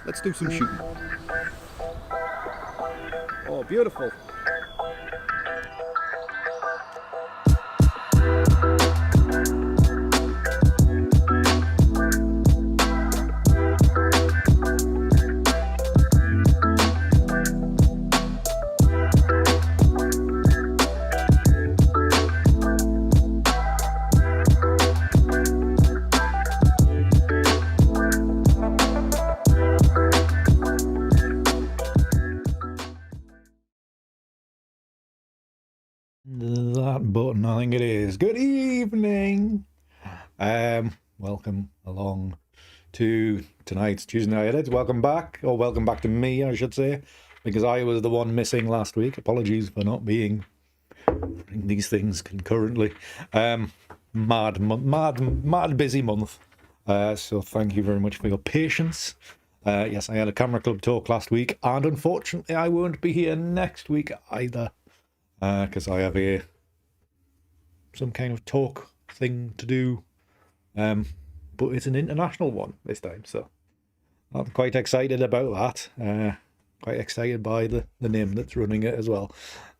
Let's do some shooting. Oh, beautiful. That button, I think it is. Good evening. Welcome along to tonight's Tuesday Night Edit. Welcome back, or welcome back to me, I should say, because I was the one missing last week. Apologies for not being these things concurrently. Mad busy month. So thank you very much for your patience. Yes, I had a camera club talk last week, and unfortunately I won't be here next week either. Because I have some kind of talk thing to do, but it's an international one this time, so I'm quite excited about that. Quite excited by the name that's running it as well.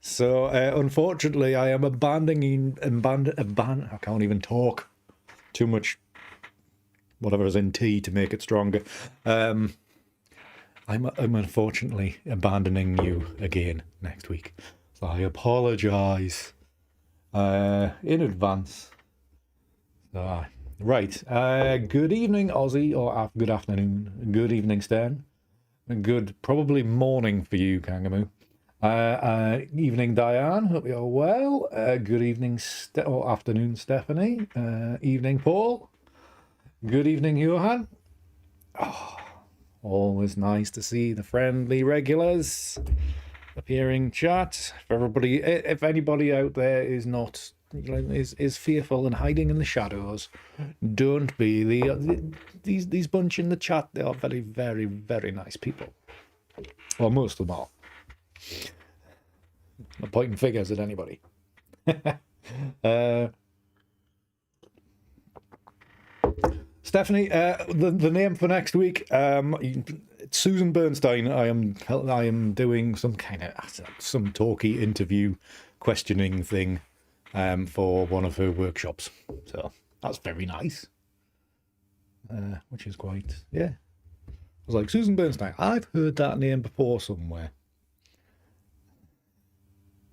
So unfortunately, I am abandoning. I can't even talk too much. Whatever is in tea to make it stronger. I'm unfortunately abandoning you again next week. So I apologise in advance. Right. Good evening, Aussie, or good afternoon. Good evening, Stan. Good, probably morning for you, Kangaroo. Evening, Diane. Hope you're well. Good evening, or afternoon, Stephanie. Evening, Paul. Good evening, Johan. Oh, always nice to see the friendly regulars appearing chat. If anybody out there is not, is fearful and hiding in the shadows, don't be. These bunch in the chat, they are very, very, very nice people. Well, most of them are. Not pointing fingers at anybody. Stephanie, the name for next week, Susan Bernstein. I am doing some talky interview questioning thing for one of her workshops. So that's very nice. Which is quite, yeah. I was like, Susan Bernstein, I've heard that name before somewhere.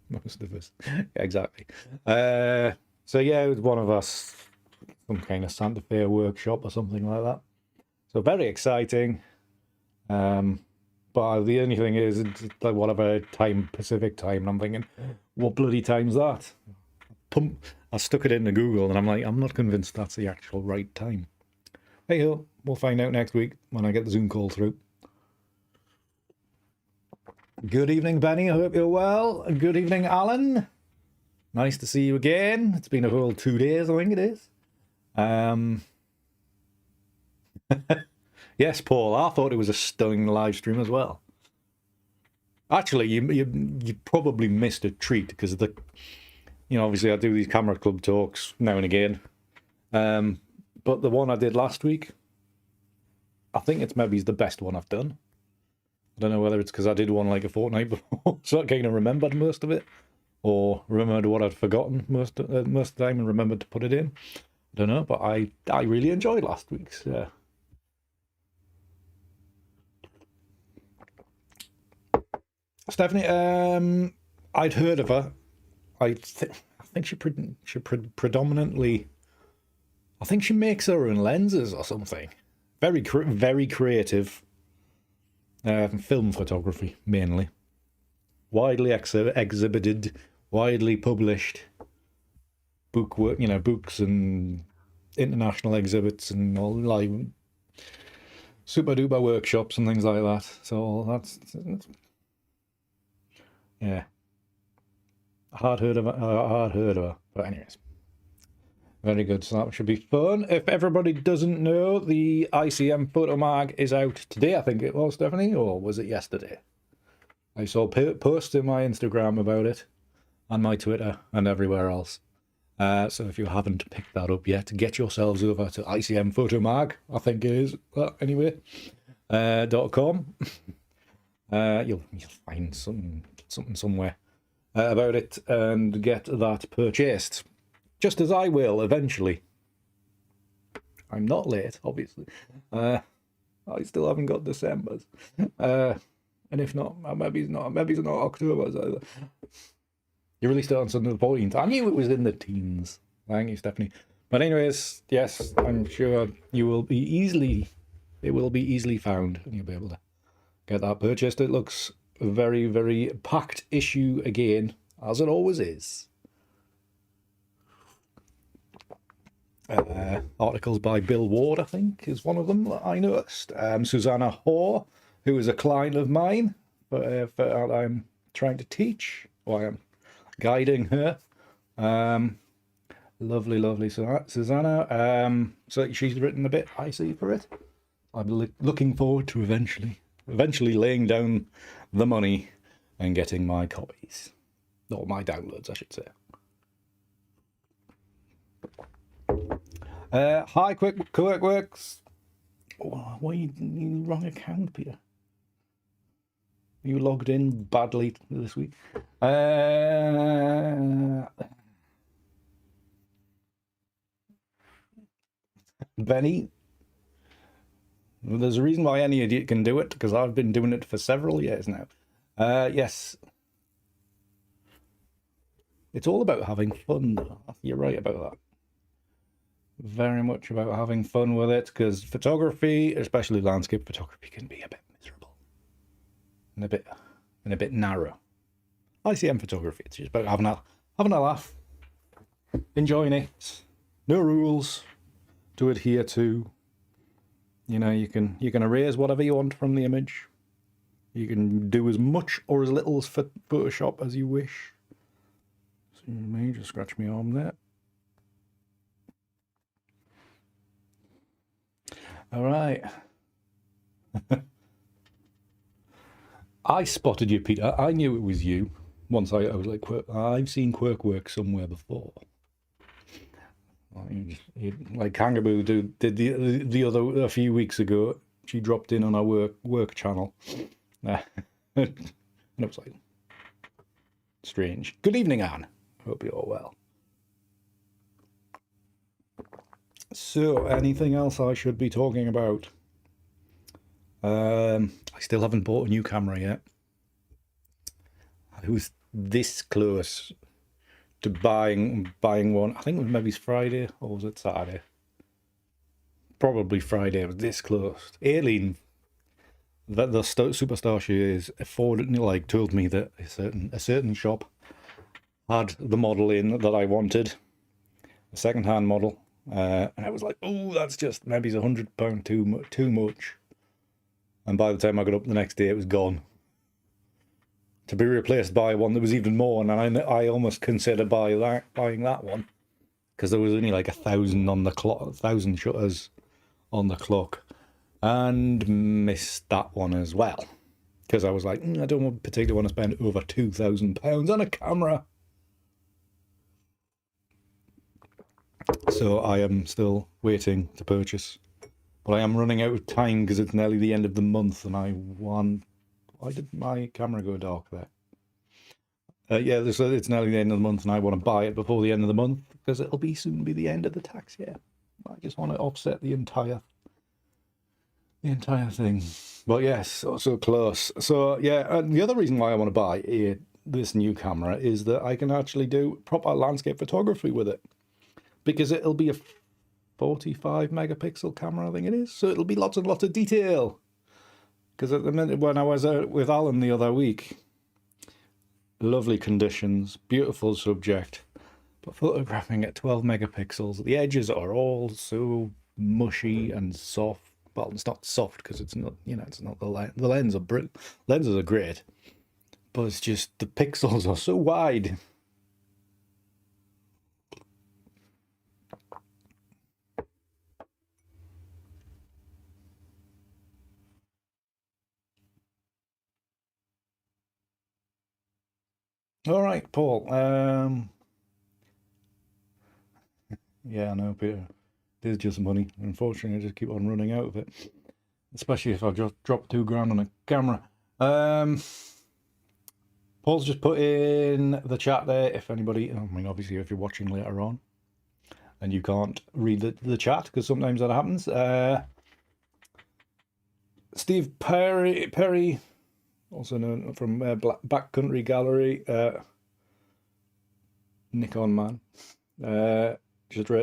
Most of us. Yeah, exactly. So yeah, it was one of us, some kind of Santa Fe workshop or something like that. So very exciting. But the only thing is, it's like whatever time, Pacific time, and I'm thinking, what bloody time's that? I stuck it into Google and I'm like, I'm not convinced that's the actual right time. Hey ho, we'll find out next week when I get the Zoom call through. Good evening, Benny. I hope you're well. Good evening, Alan. Nice to see you again. It's been a whole 2 days, I think it is. Yes, Paul, I thought it was a stunning live stream as well. Actually, you probably missed a treat because obviously I do these camera club talks now and again. But the one I did last week, I think it's maybe the best one I've done. I don't know whether it's because I did one like a fortnight before, so I kind of remembered most of it, or remembered what I'd forgotten most of the time and remembered to put it in. I don't know, but I really enjoyed last week's. Stephanie, I'd heard of her. I think she predominantly, I think she makes her own lenses or something. Very creative. Film photography mainly. Widely exhibited, widely published. Books and international exhibits and all live super duper workshops and things like that. So that's yeah. I had heard of her. But anyways. Very good, so that should be fun. If everybody doesn't know, the ICM photo mag is out today, I think it was, Stephanie, or was it yesterday? I saw posts in my Instagram about it, and my Twitter, and everywhere else. So if you haven't picked that up yet, get yourselves over to ICM Photo Mag, I think it is. But anyway, .com. You'll find something somewhere about it and get that purchased, just as I will eventually. I'm not late, obviously. I still haven't got December's, and if not, maybe it's not October's either. You released it on Sunday the 14th. I knew it was in the teens. Thank you, Stephanie. But anyways, yes, I'm sure you will be easily. It will be easily found, and you'll be able to get that purchased. It looks a very, very packed issue again, as it always is. Articles by Bill Ward, I think, is one of them that I noticed. Susanna Hoare, who is a client of mine, but I'm trying to teach, or I am guiding her. Lovely Susanna. So she's written a bit icy for it. I'm looking forward to eventually laying down the money and getting my copies, or my downloads, I should say. Hi, QuickWorks. Why are you wrong account, Peter? You logged in badly this week. Benny. There's a reason why any idiot can do it, because I've been doing it for several years now. Yes. It's all about having fun, though. You're right about that. Very much about having fun with it, because photography, especially landscape photography, can be a bit miserable and a bit narrow. ICM photography, it's just about having a laugh, enjoying it. No rules to adhere to. You know, you can erase whatever you want from the image. You can do as much or as little as Photoshop as you wish. So you may just scratch my arm there. All right. I spotted you, Peter. I knew it was you. Once I was like, I've seen Quirkwork somewhere before. Like Kangaroo did a few weeks ago. She dropped in on our work channel, and it was like strange. Good evening, Anne. Hope you're all well. So, anything else I should be talking about? I still haven't bought a new camera yet. I was this close to buying one. I think it was maybe Friday, or was it Saturday? Probably Friday. It was this close. Aileen, that the superstar she is, told me that a certain shop had the model in that I wanted, a second-hand model, and I was like, oh, that's just maybe £100 too much. And by the time I got up the next day, it was gone, to be replaced by one that was even more. And I almost considered buying that one, because there was only like 1,000 on the clock, 1,000 shutters on the clock, and missed that one as well, because I was like, I don't particularly want to spend over £2,000 on a camera. So I am still waiting to purchase, but I am running out of time because it's nearly the end of the month, and why did my camera go dark there? Yeah, it's nearly the end of the month, and I want to buy it before the end of the month, because it'll soon be the end of the tax year. I just want to offset the entire thing. But yes, so close. So yeah, and the other reason why I want to buy this new camera is that I can actually do proper landscape photography with it, because it'll be a 45 megapixel camera, I think it is. So it'll be lots and lots of detail. Because at the minute, when I was out with Alan the other week, lovely conditions, beautiful subject, but photographing at 12 megapixels, the edges are all so mushy and soft. Well, it's not soft because it's not, it's not the lens. Lenses are great, but it's just the pixels are so wide. All right, Paul. Yeah, I know, Peter. It is just money. Unfortunately, I just keep on running out of it. especially if I just drop £2 on a camera. Paul's just put in the chat there. If anybody, I mean, obviously, if you're watching later on and you can't read the chat, because sometimes that happens. Steve Perry, also known from Backcountry Gallery, Nikon man.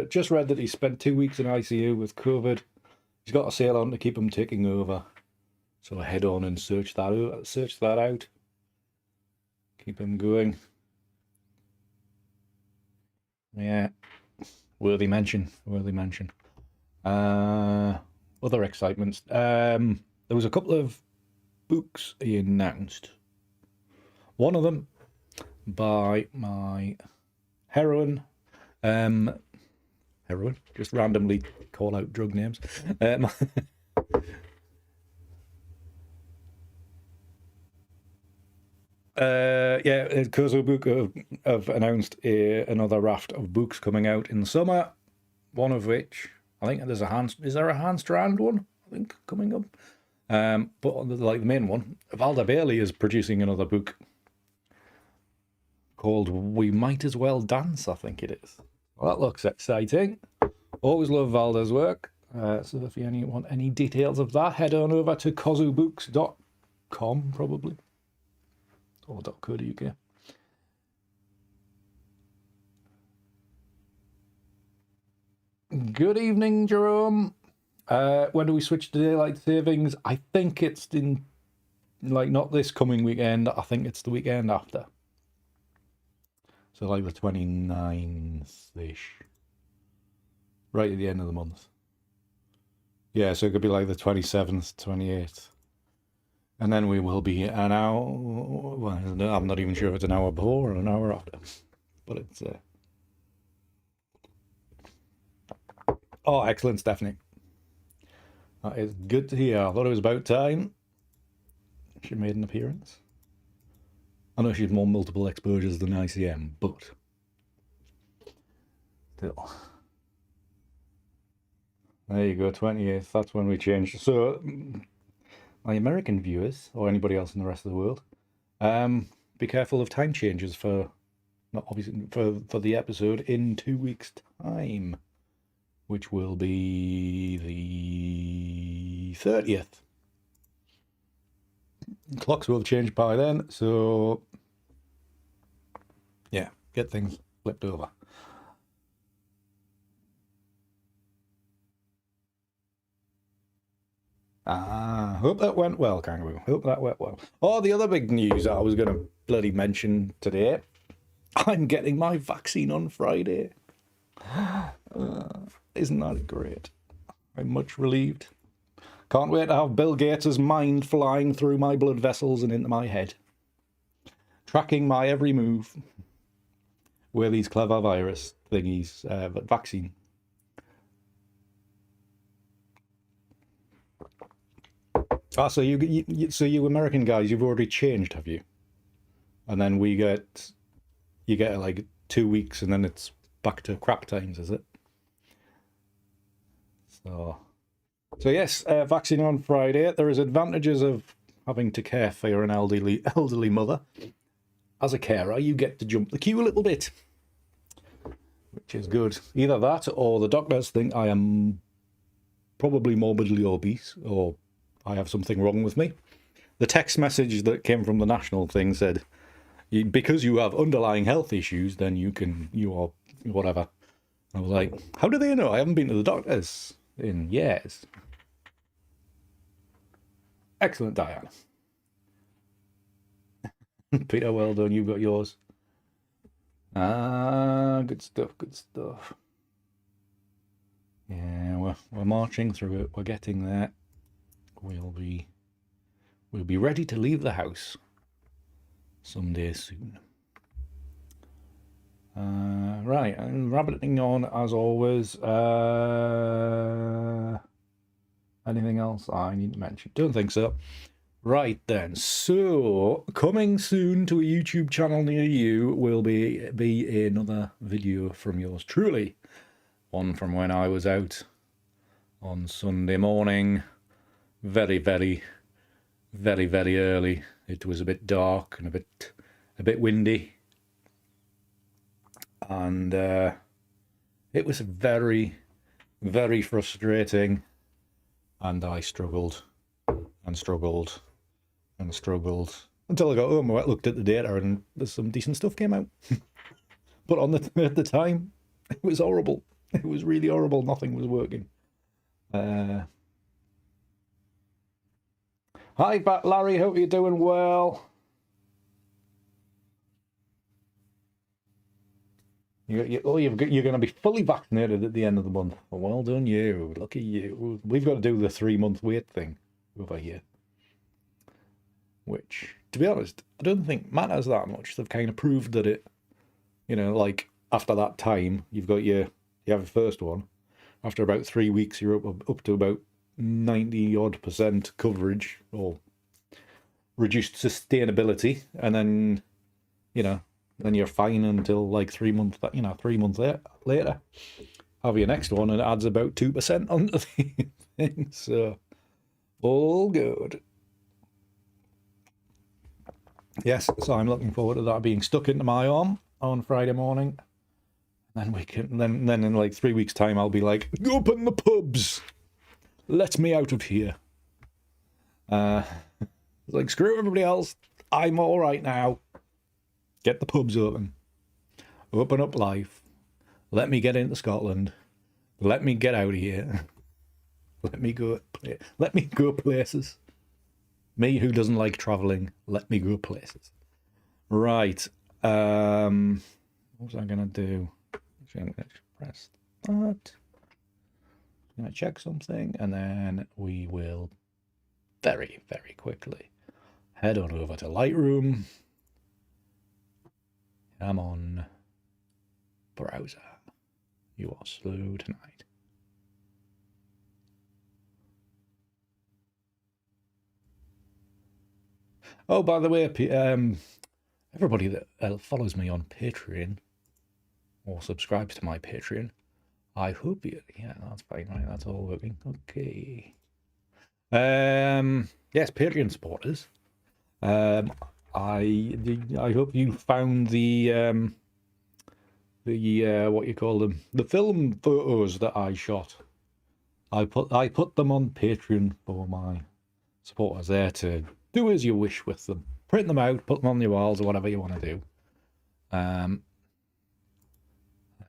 Just read that he spent 2 weeks in ICU with COVID. He's got a sale on to keep him ticking over. So I head on and search that out. Keep him going. Yeah, worthy mention. Other excitements. There was a couple of books he announced. One of them by my heroine. Heroine, just randomly call out drug names. Yeah, Kozo Book have announced another raft of books coming out in the summer. One of which, I think there's is there a Hans Strand one? I think coming up. But like the main one, Valda Bailey is producing another book called We Might As Well Dance, I think it is. Well, that looks exciting. Always love Valda's work. So if you want any details of that, head on over to kozubooks.com probably. Or .co.uk. Good evening, Jerome. When do we switch to daylight savings? I think it's in, like, not this coming weekend. I think it's the weekend after. So like the 29th-ish. Right at the end of the month. Yeah, so it could be like the 27th, 28th. And then we will be an hour, well, I'm not even sure if it's an hour before or an hour after. But it's... Oh, excellent, Stephanie. That is good to hear. I thought it was about time she made an appearance. I know she's more multiple exposures than ICM, but still. There you go, 28th. That's when we changed. So, my American viewers, or anybody else in the rest of the world, be careful of time changes for, not obviously for the episode in 2 weeks' time, which will be the 30th. Clocks will have changed by then, so yeah, get things flipped over. Hope that went well, Kangaroo. Hope that went well. Oh, the other big news I was going to bloody mention today. I'm getting my vaccine on Friday. Isn't that great? I'm much relieved. Can't wait to have Bill Gates' mind flying through my blood vessels and into my head. Tracking my every move. With these clever virus thingies, vaccine. So you American guys, you've already changed, have you? And then you get like 2 weeks, and then it's back to crap times, is it? So yes, vaccine on Friday. There is advantages of having to care for an elderly mother. As a carer, you get to jump the queue a little bit, which is good. Either that, or the doctors think I am probably morbidly obese, or I have something wrong with me. The text message that came from the national thing said, because you have underlying health issues, then you are whatever. I was like, how do they know? I haven't been to the doctors in years. Excellent, Diane. Peter, well done. You've got yours. Good stuff. Yeah, we're marching through it. We're getting there. We'll be ready to leave the house someday soon. Right, I'm rabbiting on as always. Anything else I need to mention? Don't think so. Right then, so coming soon to a YouTube channel near you will be another video from yours truly. One from when I was out on Sunday morning very, very, very, very early. It was a bit dark and a bit windy, and it was very, very frustrating. And I struggled and struggled and struggled until I got home. I looked at the data, and there's some decent stuff came out. But at the time, it was horrible. It was really horrible. Nothing was working. Hi back, Larry. Hope you're doing well. You're going to be fully vaccinated at the end of the month. Well done, you. Look at you. We've got to do the 3-month wait thing over here. Which, to be honest, I don't think matters that much. They've kind of proved that it, like after that time, you have a first one. After about 3 weeks, you're up to about 90-odd% coverage or reduced sustainability, and then, then you're fine until like 3 months. 3 months later, have your next one, and it adds about 2% onto the thing. So, all good. Yes, so I'm looking forward to that being stuck into my arm on Friday morning. Then then in like 3 weeks' time, I'll be like, open the pubs, let me out of here. Like, screw everybody else, I'm all right now. Get the pubs open up life. Let me get into Scotland. Let me get out of here. Let me go places. Me, who doesn't like travelling, let me go places. Right. What was I going to do? I'm going to press that. I'm going to check something, and then we will very, very quickly head on over to Lightroom. Come on, browser. You are slow tonight. Oh, by the way, everybody that follows me on Patreon or subscribes to my Patreon, I hope you... Yeah, that's fine, right? That's all working. Okay. Yes, Patreon supporters. I hope you found the what you call them, the film photos that I shot. I put them on Patreon for my supporters there to do as you wish with them. Print them out, put them on your walls, or whatever you want to do. I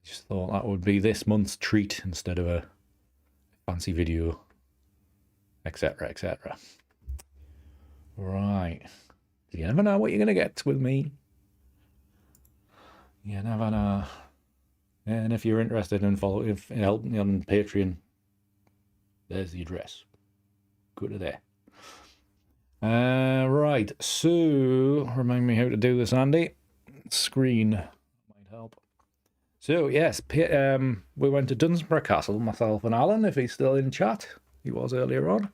just thought that would be this month's treat instead of a fancy video, etc., etc. Right. You never know what you're going to get with me. You never know. And if you're interested in helping me on Patreon, there's the address. Go to there. Right, so remind me how to do this, Andy. Screen might help. So yes, we went to Dunsborough Castle, myself and Alan, if he's still in chat. He was earlier on.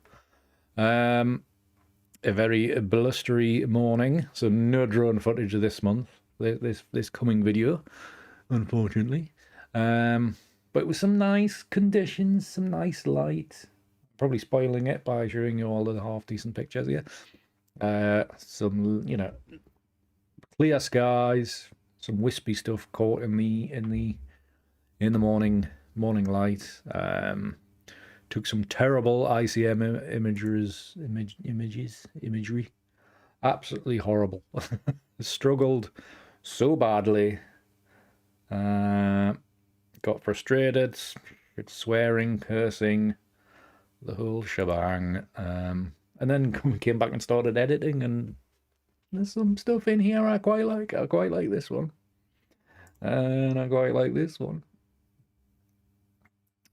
A very blustery morning, so no drone footage of this month, this coming video, unfortunately. But with some nice conditions, some nice light. Probably spoiling it by showing you all of the half-decent pictures here. Some, clear skies, some wispy stuff caught in the morning light. Took some terrible ICM imagery. Absolutely horrible. Struggled so badly. Got frustrated, swearing, cursing, the whole shebang. And then came back and started editing, and there's some stuff in here I quite like. I quite like this one. And I quite like this one.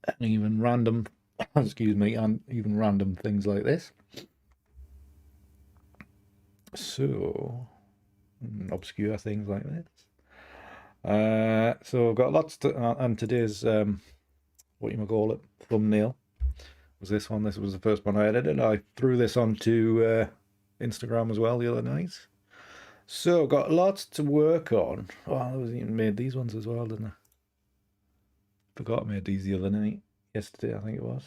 And even random, excuse me, and even random things like this. So, obscure things like this. So I've got lots to, and today's, what you might call it, thumbnail was this one. This was the first one I edited. I threw this onto Instagram as well the other night. So got lots to work on. Oh, I was even made these ones as well, didn't I? Forgot I made these the other night. Yesterday, I think it was.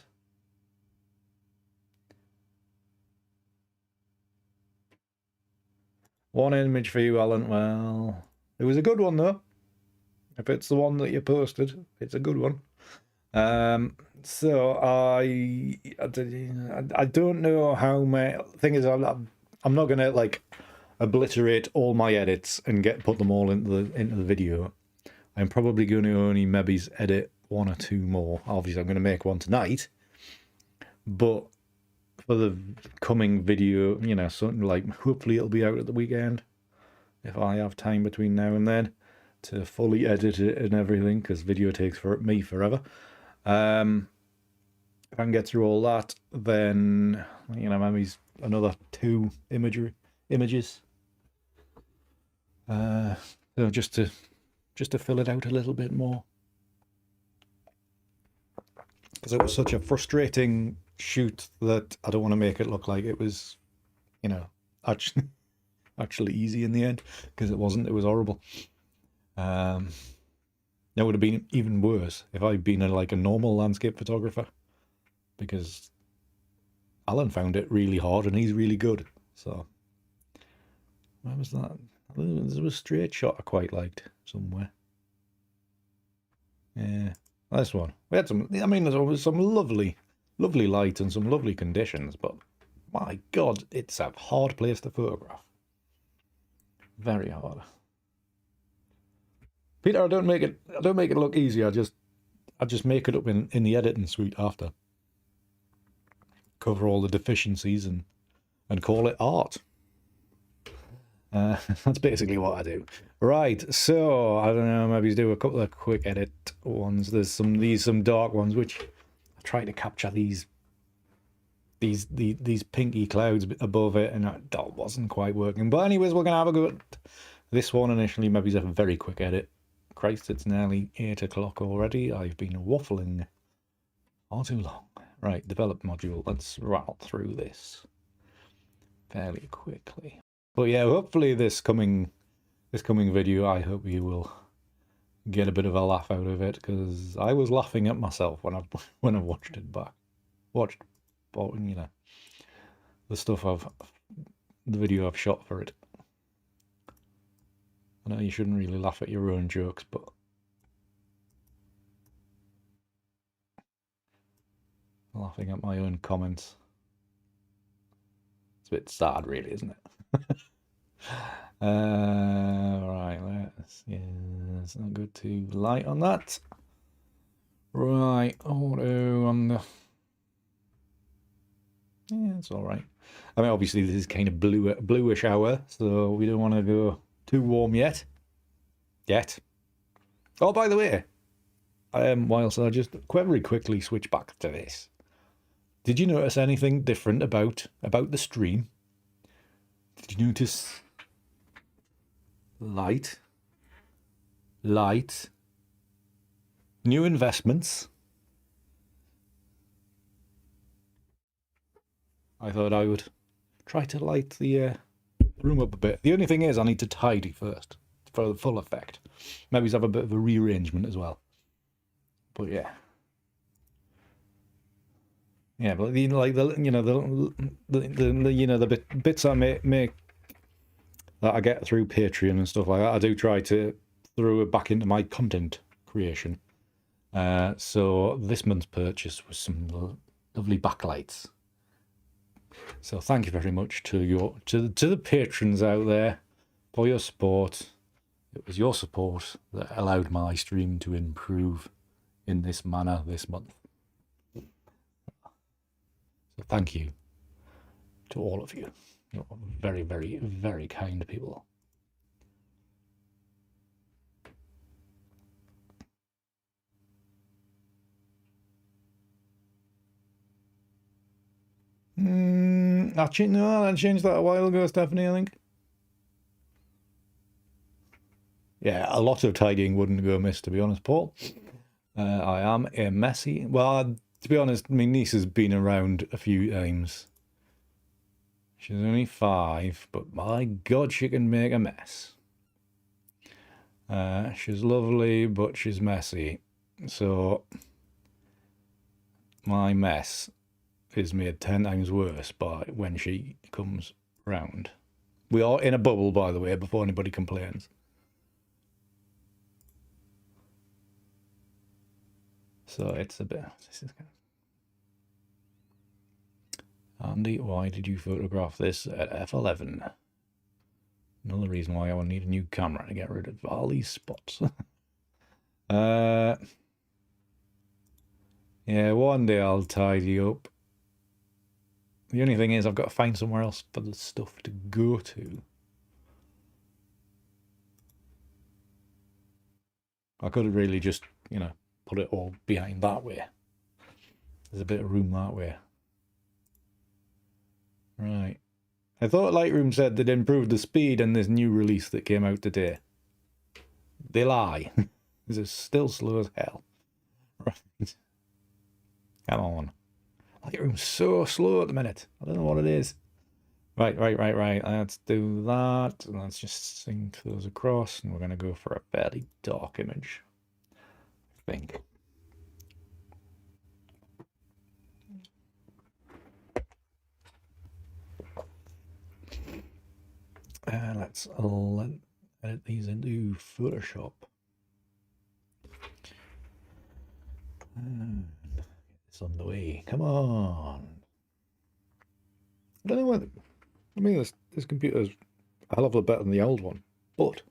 One image for you, Alan. Well, it was a good one, though. If it's the one that you posted, it's a good one. So I don't know how my thing is. I'm not gonna like obliterate all my edits and put them all into the video. I'm probably going to only maybe edit one or two more. Obviously, I'm going to make one tonight, but for the coming video, you know, something like hopefully it'll be out at the weekend if I have time between now and then to fully edit it and everything, because video takes me forever. If I can get through all that, then, you know, maybe another 2 images. So just to fill it out a little bit more, because it was such a frustrating shoot that I don't want to make it look like it was, you know, actually easy in the end, because it wasn't. It was horrible. That would have been even worse if I'd been like a normal landscape photographer, because Alan found it really hard and he's really good. So where was that? There was a straight shot I quite liked somewhere. Yeah, this one. We had some, I mean, there was some lovely light and some lovely conditions, but my God, it's a hard place to photograph. Very hard. Peter, I don't make it look easy. I just make it up in the editing suite after. Cover all the deficiencies and call it art. That's basically what I do. Right, so I don't know, maybe do a couple of quick edit ones. There's some dark ones which I try to capture these pinky clouds above it, and that wasn't quite working. But anyways, we're gonna have a go at this one initially. Maybe a very quick edit. Christ, it's nearly 8 o'clock already. I've been waffling far too long. Right, develop module. Let's rattle through this fairly quickly. But yeah, hopefully this coming video, I hope you will get a bit of a laugh out of it, because I was laughing at myself when I watched it back. You know, the video I've shot for it. I know you shouldn't really laugh at your own jokes, but laughing at my own comments. It's a bit sad, really, isn't it? Right, it's not good to light on that. Right, auto on the... Yeah, it's all right. I mean, obviously this is kind of bluish hour, so we don't want to go too warm yet. Oh, by the way, whilst I just very quickly switch back to this, did you notice anything different about the stream? Did you notice light, new investments? I thought I would try to light the room up a bit. The only thing is I need to tidy first for the full effect. Maybe have a bit of a rearrangement as well. But yeah. Yeah, but the bits I make that I get through Patreon and stuff like that, I do try to throw it back into my content creation. So this month's purchase was some lovely backlights. So thank you very much to the patrons out there for your support. It was your support that allowed my stream to improve in this manner this month. So thank you to all of you. You're very, very, very kind people. I changed that a while ago, Stephanie, I think. Yeah, a lot of tidying wouldn't go amiss, to be honest, Paul. I am a messy... Well, to be honest, my niece has been around a few times. She's only 5, but my God, she can make a mess. She's lovely, but she's messy. So my mess is made 10 times worse by when she comes round. We are in a bubble, by the way, before anybody complains. So it's a bit... Andy, why did you photograph this at f11? Another reason why I will need a new camera to get rid of all these spots. Yeah, one day I'll tidy up. The only thing is I've got to find somewhere else for the stuff to go to. I could have really just, you know, put it all behind that way. There's a bit of room that way. Right. I thought Lightroom said they'd improved the speed in this new release that came out today. They lie. This is still slow as hell. Right. Come on. Lightroom's so slow at the minute. I don't know what it is. Right. Let's do that. Let's just sync those across, and we're going to go for a fairly dark image, I think. Let's edit these into Photoshop. Get this on the way. Come on. I don't know whether... I mean, this computer's a hell of a lot better than the old one, but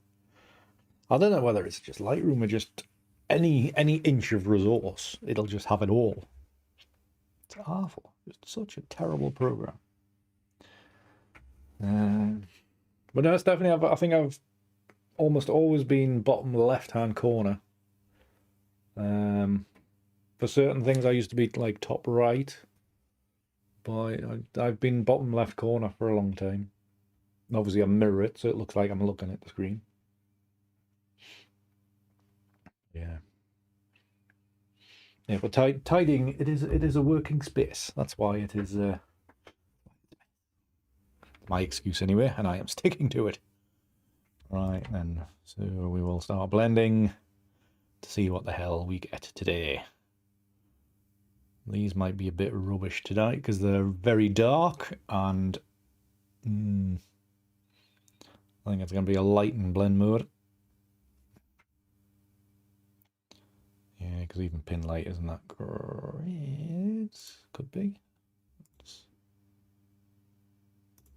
I don't know whether it's just Lightroom or just any inch of resource, it'll just have it all. It's awful. It's such a terrible program. But no, it's definitely, I think I've almost always been bottom left-hand corner. For certain things, I used to be like top right. But I've been bottom left corner for a long time. And obviously I mirror it, so it looks like I'm looking at the screen. Yeah. Yeah, but tidying, it is a working space. That's why it is my excuse anyway, and I am sticking to it. Right then, so we will start blending to see what the hell we get today. These might be a bit rubbish tonight because they're very dark, and I think it's going to be a lighten blend mode. Yeah, because even pin light isn't that great. Could be.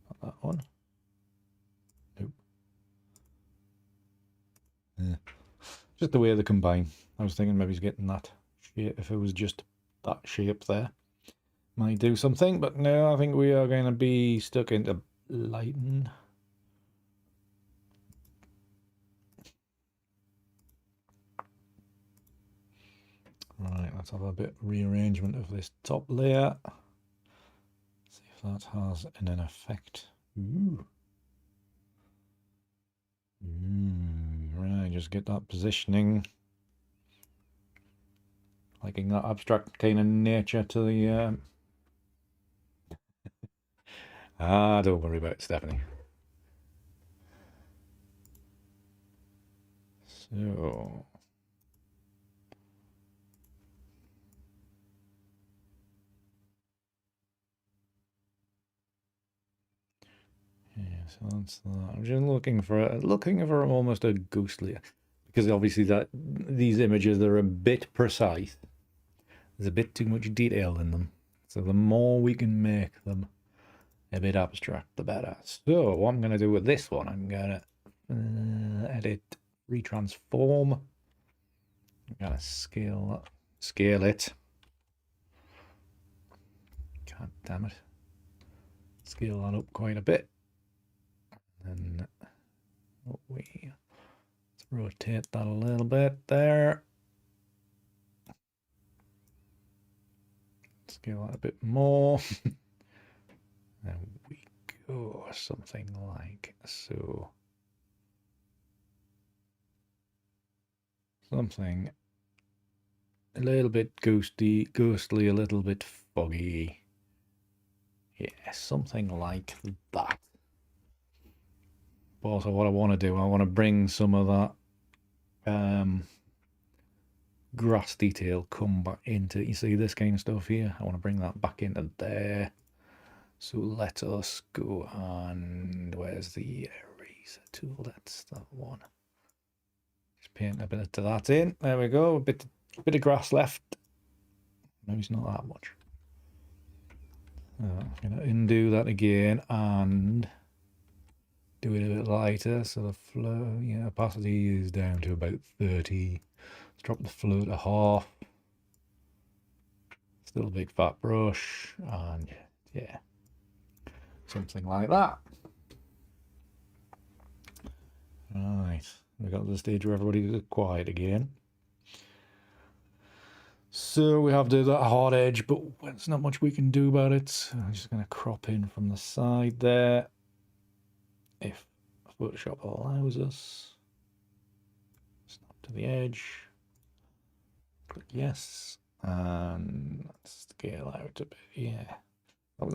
Not that one. Nope. Yeah. Just the way they combine. I was thinking maybe he's getting that shape. If it was just that shape there, might do something. But no, I think we are going to be stuck into lighten. Right, let's have a bit of rearrangement of this top layer. See if that has an effect. Ooh. Right, just get that positioning. Liking that abstract kind of nature to the... don't worry about it, Stephanie. So... yeah, so that's that. I'm just looking for almost a ghostly, because obviously these images are a bit precise. There's a bit too much detail in them. So the more we can make them a bit abstract, the better. So what I'm going to do with this one, I'm going to edit, retransform. I'm going to scale it. God damn it. Scale that up quite a bit. And let's rotate that a little bit there. Scale that a bit more. There we go, something like so. Something a little bit ghostly, a little bit foggy. Yeah, something like that. But also what I want to do, I want to bring some of that grass detail come back into, you see this kind of stuff here? I want to bring that back into there. So let us go, and where's the eraser tool? That's that one. Just paint a bit of that in. There we go. A bit of grass left. Maybe it's not that much. I'm going to undo that again and do it a bit lighter. So the flow, yeah, opacity is down to about 30. Let's drop the flow to half. Still a big fat brush, and yeah, something like that. Right, we got to the stage where everybody is quiet again. So we have to do that hard edge, but there's not much we can do about it. So I'm just going to crop in from the side there, if Photoshop allows us. Snap to the edge. Click yes, and scale out a bit. Yeah, a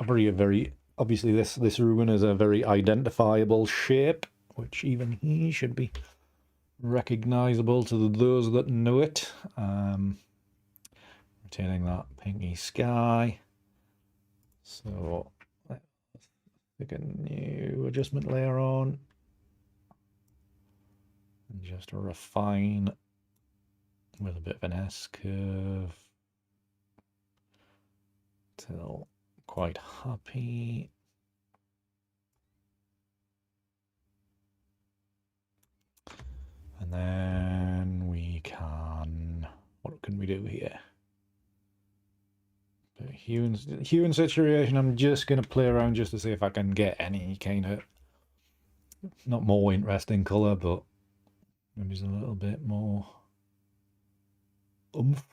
very obviously this ruin is a very identifiable shape, which even he should be recognizable to those that know it. Retaining that pinky sky. So let's pick a new adjustment layer on and just refine with a bit of an S curve till quite happy. And then we can, what can we do here? Hue and saturation, I'm just going to play around just to see if I can get any kind of, not more interesting colour, but maybe just a little bit more oomph.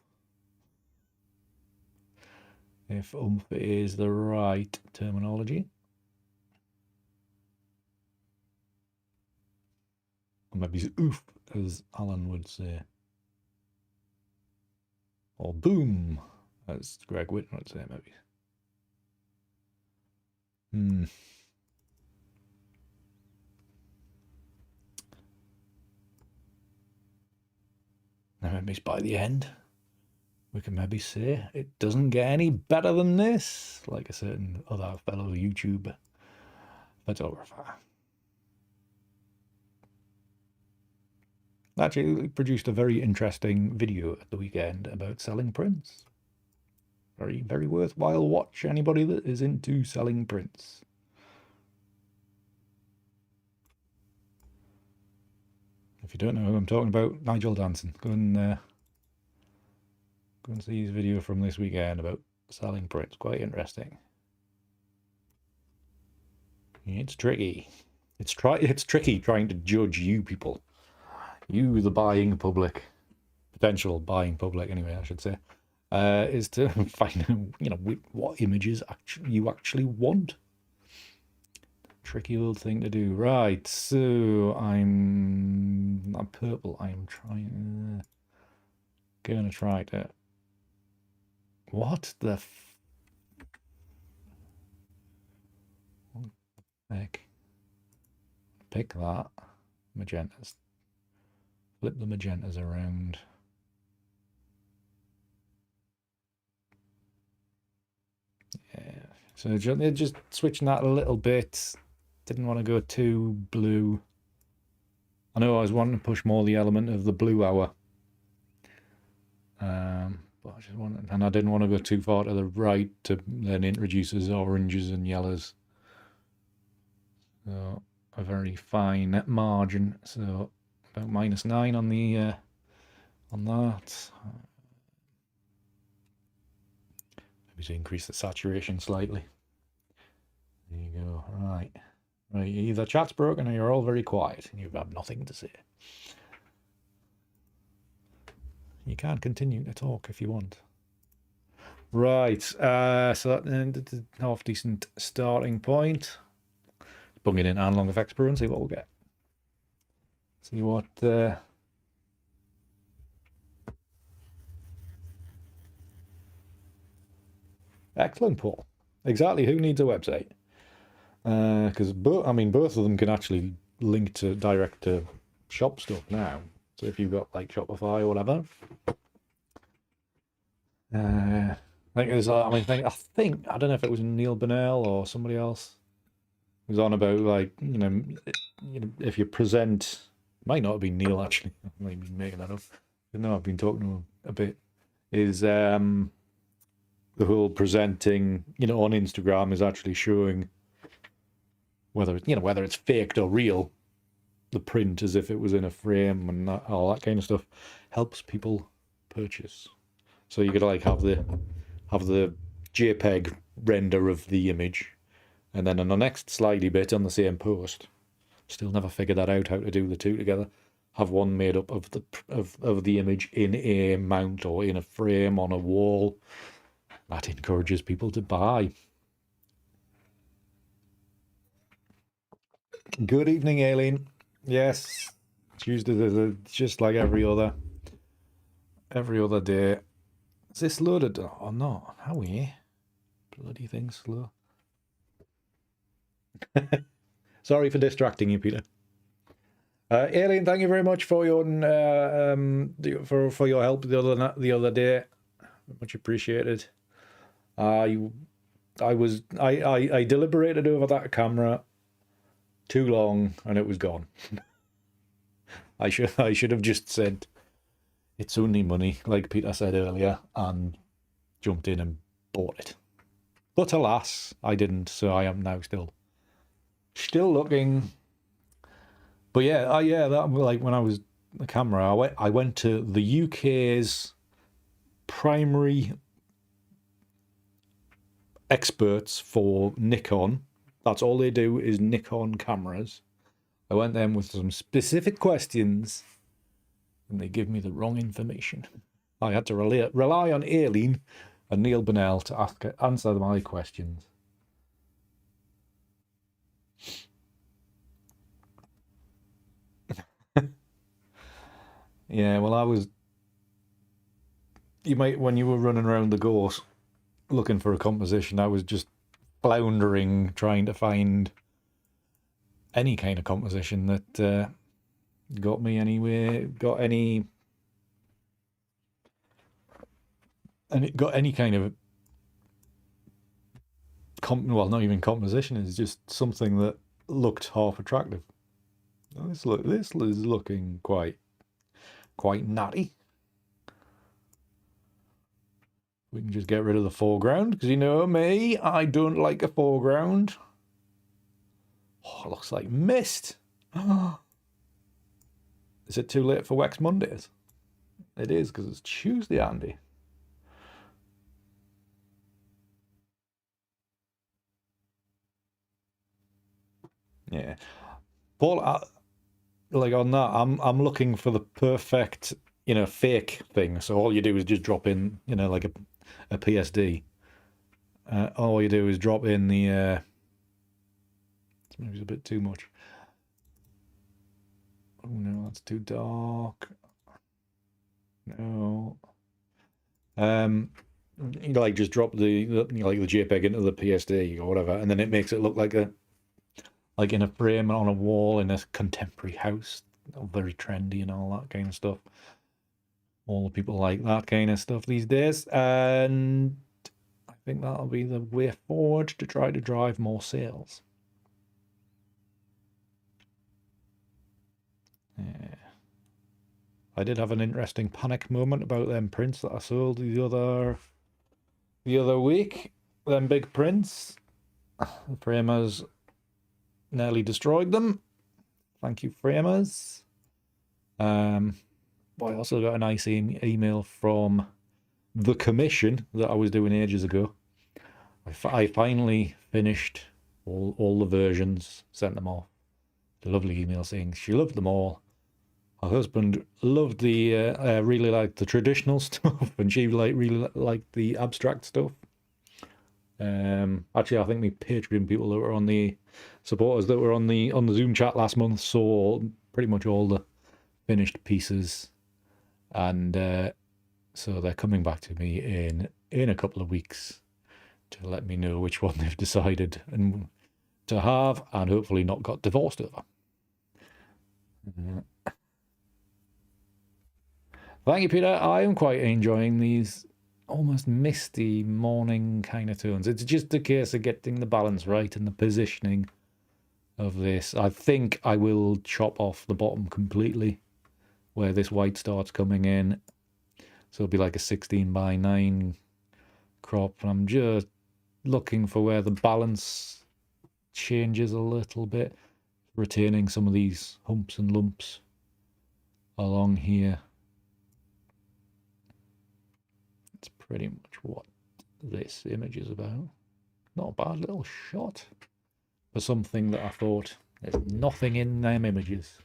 If oomph is the right terminology. Or maybe oof, as Alan would say. Or boom, as Greg Whitten would say, maybe. Now maybe by the end, we can maybe say it doesn't get any better than this, like a certain other fellow YouTube photographer. Actually produced a very interesting video at the weekend about selling prints. Very, very worthwhile watch, anybody that is into selling prints. If you don't know who I'm talking about, Nigel Danson. Go and see his video from this weekend about selling prints. Quite interesting. It's tricky. It's tricky trying to judge you people. You, the buying public, potential buying public, anyway, I should say, is to find out, what images you actually want. Tricky old thing to do. Right, so I'm not purple. I'm gonna try to. What the heck? Pick that magentas. Flip the magentas around. Yeah, so just switching that a little bit. Didn't want to go too blue. I know I was wanting to push more the element of the blue hour. But I just wanted, and I didn't want to go too far to the right to then introduces oranges and yellows. So a very fine margin. So about -9 on the on that. Maybe to increase the saturation slightly. There you go. Right. Either chat's broken or you're all very quiet and you have nothing to say. You can continue to talk if you want. Right. So that's a half decent starting point. Bung it in Analog Efex Pro and see what we'll get. See what Excellent, Paul. Exactly. Who needs a website? Because both of them can actually link to direct to shop stuff now. So if you've got like Shopify or whatever, I think it was, I don't know if it was Neil Burnell or somebody else. It was on about, like, if you present, might not have been Neil actually, I might be making that up. I know I've been talking to him a bit. Is the whole presenting, on Instagram is actually showing whether it's faked or real. The print as if it was in a frame and all that kind of stuff helps people purchase. So you could like have the JPEG render of the image, and then on the next slidey bit on the same post, still never figured that out how to do the two together. Have one made up of the image in a mount or in a frame on a wall. That encourages people to buy. Good evening, Aileen. Yes, Tuesday, just like every other day. Is this loaded or not? How are we? Bloody thing slow. Sorry for distracting you, Peter. Aileen, thank you very much for your for your help the other day. Much appreciated. I deliberated over that camera too long and it was gone. I should have just said it's only money, like Peter said earlier, and jumped in and bought it. But alas, I didn't, so I am now still looking. But yeah, that, like, when I was the camera, I went to the UK's primary experts for Nikon. That's all they do is Nikon cameras. I went there with some specific questions, and they give me the wrong information. I had to rely on Aileen and Neil Burnell to answer my questions. Yeah, well, when you were running around the gorse looking for a composition, I was just floundering, trying to find any kind of composition that got me anywhere, got any kind of well, not even composition, it's just something that looked half attractive. This is looking quite natty. We can just get rid of the foreground, because you know me, I don't like a foreground. Oh, it looks like mist. Is it too late for Wax Mondays? It is, because it's Tuesday, Andy. Yeah, Paul. Like on that, I'm looking for the perfect, fake thing. So all you do is just drop in, like a PSD. All you do is drop in the. Maybe it's a bit too much. Oh no, that's too dark. No. You like just drop the JPEG into the PSD or whatever, and then it makes it look like in a frame on a wall in a contemporary house, very trendy and all that kind of stuff. All the people like that kind of stuff these days, and I think that'll be the way forward to try to drive more sales. Yeah. I did have an interesting panic moment about them prints that I sold the other week. Them big prints. The framers nearly destroyed them. Thank you, framers. I also got a nice email from the commission that I was doing ages ago. I finally finished all the versions, sent them off. A lovely email saying she loved them all. Her husband loved really liked the traditional stuff, and she really liked the abstract stuff. Actually, I think the Patreon people that were on the supporters that were on the Zoom chat last month saw pretty much all the finished pieces, and so they're coming back to me in a couple of weeks to let me know which one they've decided and to have, and hopefully not got divorced over. Thank you, Peter. I am quite enjoying these almost misty morning kind of tones. It's just a case of getting the balance right and the positioning of this. I think I will chop off the bottom completely where this white starts coming in. So it'll be like a 16:9 crop. And I'm just looking for where the balance changes a little bit, retaining some of these humps and lumps along here. That's pretty much what this image is about. Not a bad little shot for something that I thought there's nothing in them images.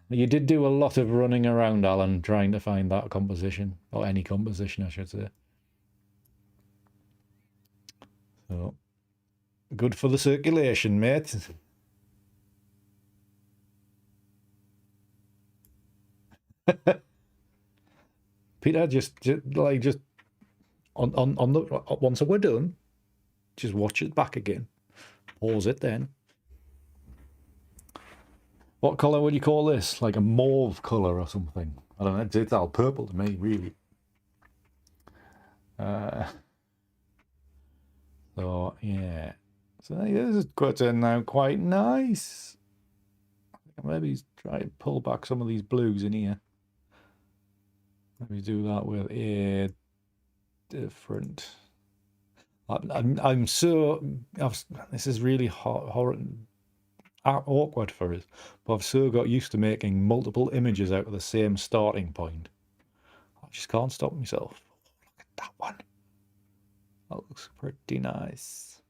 You did do a lot of running around, Alan, trying to find that composition, or any composition, I should say. So, good for the circulation, mate. Peter, just on the once we're done, just watch it back again. Pause it then. What colour would you call this? Like a mauve colour or something? I don't know. It's all purple to me, really. So yeah. So this is turning out quite nice. Maybe try to pull back some of these blues in here. Maybe do that with a different. I'm so. This is really awkward for us, but I've so got used to making multiple images out of the same starting point. I just can't stop myself. Look at that one. That looks pretty nice.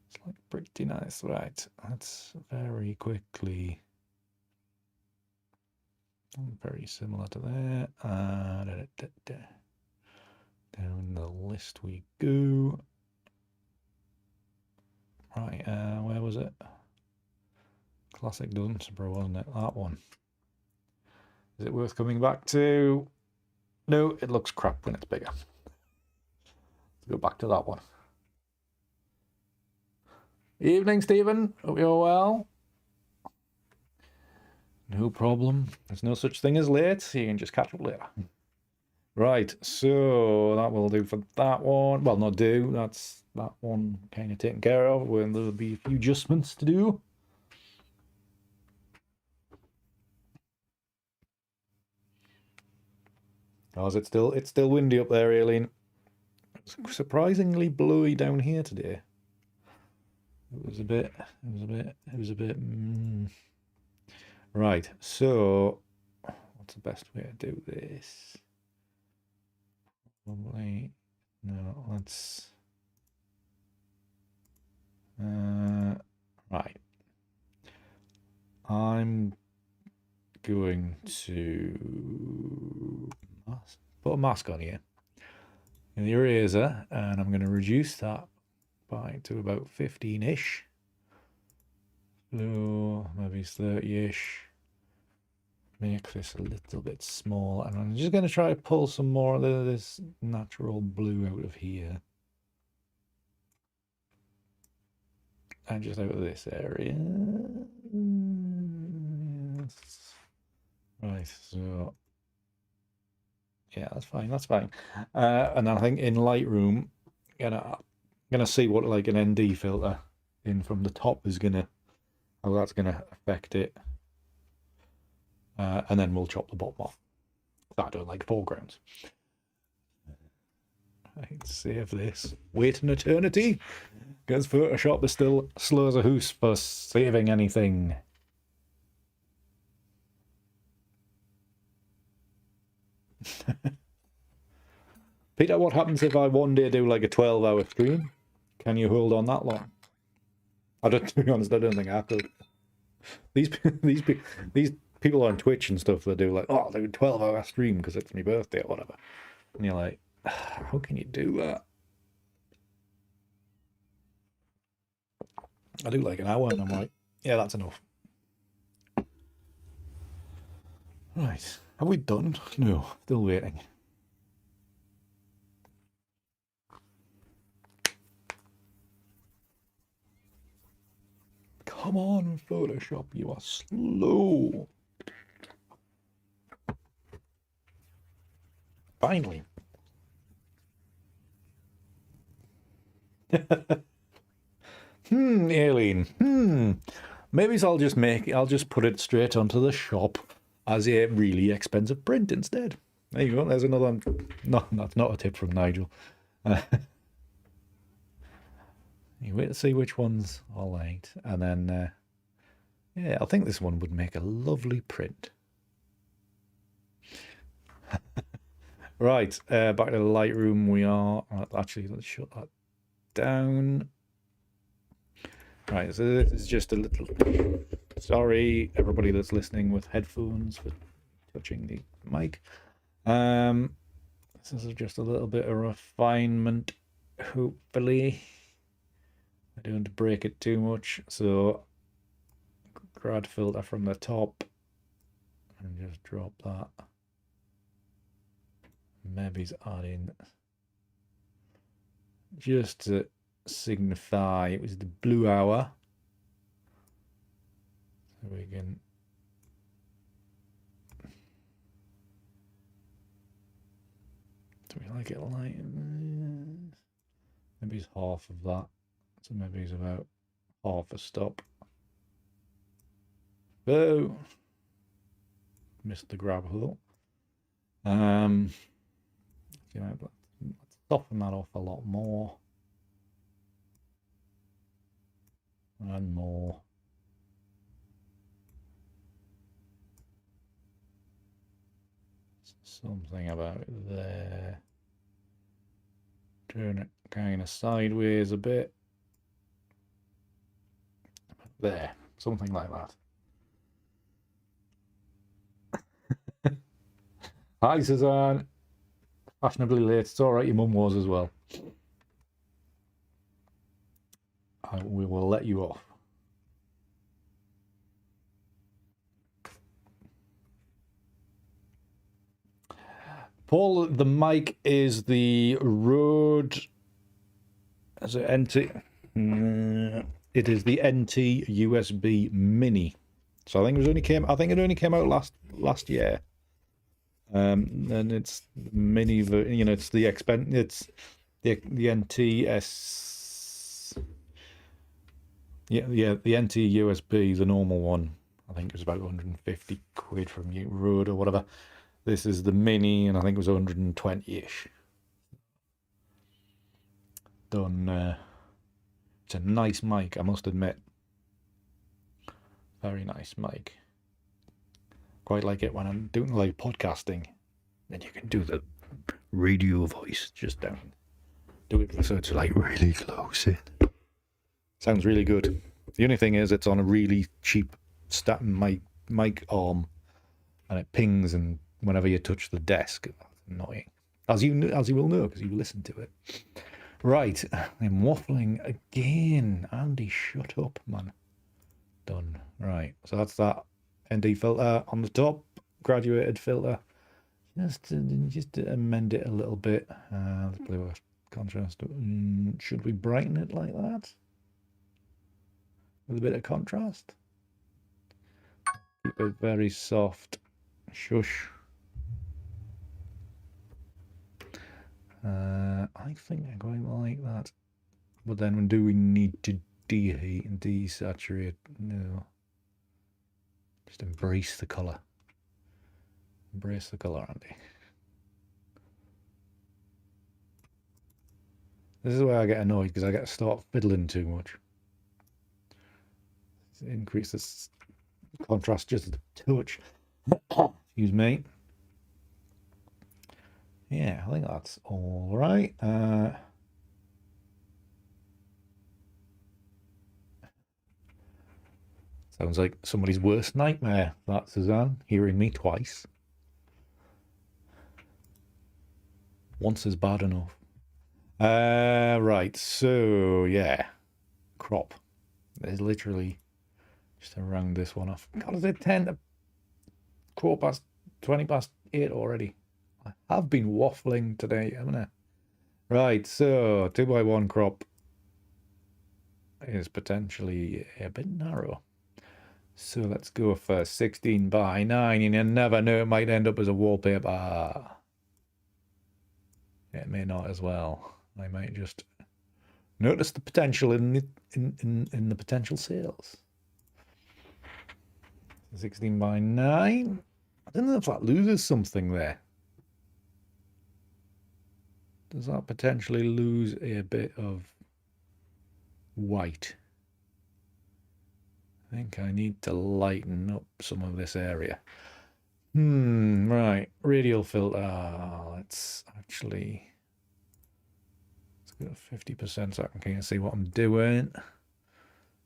It's like pretty nice, right? That's very quickly. Very similar to that. Down the list we go. Right, where was it? Classic Dunsborough, wasn't it? That one. Is it worth coming back to? No, it looks crap when it's bigger. Let's go back to that one. Evening, Stephen. Hope you're well. No problem. There's no such thing as late. You can just catch up later. Right, so that will do for that one. Well, not do. That's that one kind of taken care of. When there'll be a few adjustments to do. Oh, is it still? It's still windy up there, Aileen. It's surprisingly blowy down here today. It was a bit. Right. So, what's the best way to do this? Probably no. Let's. Right. I'm going to put a mask on here in the eraser, and I'm going to reduce that to about 15-ish. So maybe 30-ish. Make this a little bit small, and I'm just going to try to pull some more of this natural blue out of here. And just out of this area. Right, so yeah, that's fine. And I think in Lightroom, gonna see what like an ND filter in from the top is how that's gonna affect it. And then we'll chop the bottom off. Start doing like foregrounds. Right, save this. Wait an eternity. Because Photoshop is still slow as a hoose for saving anything. Peter, what happens if I one day do like a 12-hour stream? Can you hold on that long? To be honest, I don't think I could. These people on Twitch and stuff that do like, oh, I'll do a 12-hour stream because it's my birthday or whatever. And you're like, how can you do that? I do like an hour and I'm like, yeah, that's enough. Right. Have we done? No, still waiting. Come on, Photoshop, you are slow. Finally. Aileen. Maybe I'll just put it straight onto the shop as a really expensive print instead. There you go. There's another one. No, that's not a tip from Nigel. You wait to see which ones I liked, and then yeah, I think this one would make a lovely print. Right, back to the Lightroom we are. Actually, let's shut that down. Right, so this is just a little... Sorry, everybody that's listening with headphones for touching the mic. This is just a little bit of refinement, hopefully. I don't want to break it too much, so grad filter from the top and just drop that. Maybe add in just to signify it was the blue hour, so we can do we like it light? Maybe it's half of that, so maybe it's about half a stop. Oh, missed the grab hole. You know, let's soften that off a lot more. And more. Something about it there. Turn it kind of sideways a bit. There, something like that. Hi, Suzanne. Fashionably late. It's all right, your mum was as well. We will let you off. Paul, the mic is the Rode. As an NT, it is the NT USB Mini. So I think it only came out last year. And it's mini, you know, it's the NTS. Yeah, the NT USB, the normal one. I think it was about 150 quid from Rode or whatever. This is the Mini, and I think it was 120-ish. Done. It's a nice mic, I must admit. Very nice mic. Quite like it when I'm doing like podcasting. Then you can do the radio voice just down. Do it so it's like really close in. Sounds really good. The only thing is it's on a really cheap mic arm, and it pings, and whenever you touch the desk, that's annoying. As you will know because you listened to it. Right, I'm waffling again. Andy, shut up, man. Done. Right, so that's that ND filter on the top, graduated filter. Just to amend it a little bit. Let's play with contrast. Should we brighten it like that? With a bit of contrast? Keep it very soft. Shush. I think I quite like that. But then do we need to deheat and desaturate? No. Just embrace the colour. Embrace the colour, Andy. This is where I get annoyed because I get to start fiddling too much. Increase this contrast just a touch. Excuse me. Yeah, I think that's all right. Sounds like somebody's worst nightmare, that, Suzanne, hearing me twice. Once is bad enough. Right, so, yeah. Crop. There's literally just around this one off. God, is it 10 to 20 past 8 already? I have been waffling today, haven't I? Right, so 2x1 crop is potentially a bit narrow. So let's go for 16 by 9, and you never know, it might end up as a wallpaper. It may not as well. I might just notice the potential in the potential sales. 16 by 9. I don't know if that loses something there. Does that potentially lose a bit of white? I think I need to lighten up some of this area. Right. Radial filter. Let's actually... Let's go 50% so I can kind of see what I'm doing.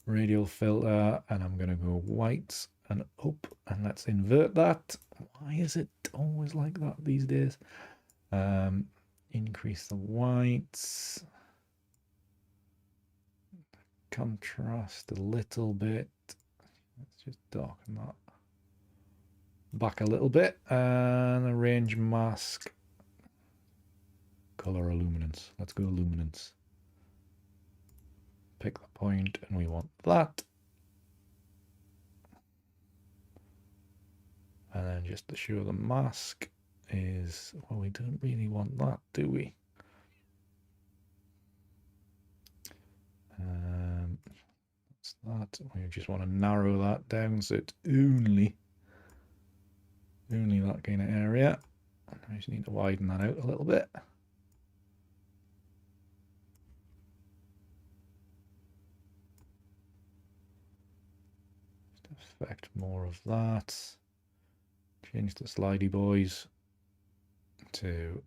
Radial filter, and I'm going to go whites and up, and let's invert that. Why is it always like that these days? Increase the whites. Contrast a little bit. Let's just darken that back a little bit, and arrange mask. Color illuminance. Let's go illuminance. Pick the point, and we want that. And then just to show the mask is, well, we don't really want that, do we? That's that. We just want to narrow that down so it's only that kind of area. I just need to widen that out a little bit. Just affect more of that. Change the slidey boys to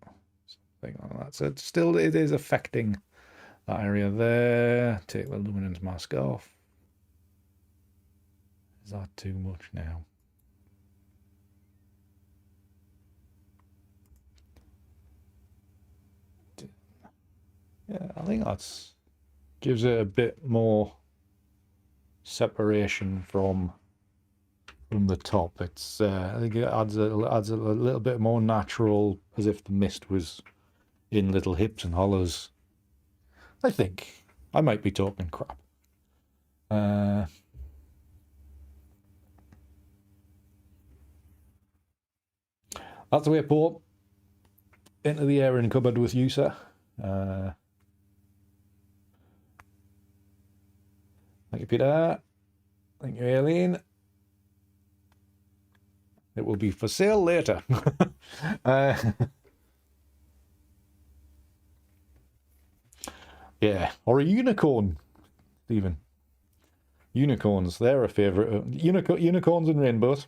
something like that. So it's still, it is affecting that area there. Take the luminance mask off. Is that too much now? Yeah, I think that's gives it a bit more separation from the top. It's I think it adds a little bit more natural, as if the mist was in little hips and hollows. I think I might be talking crap. That's the way I pour into the airing cupboard with you, sir. Thank you, Peter. Thank you, Aileen. It will be for sale later. Yeah, or a unicorn, Stephen. Unicorns, they're a favourite. Unicorns and rainbows,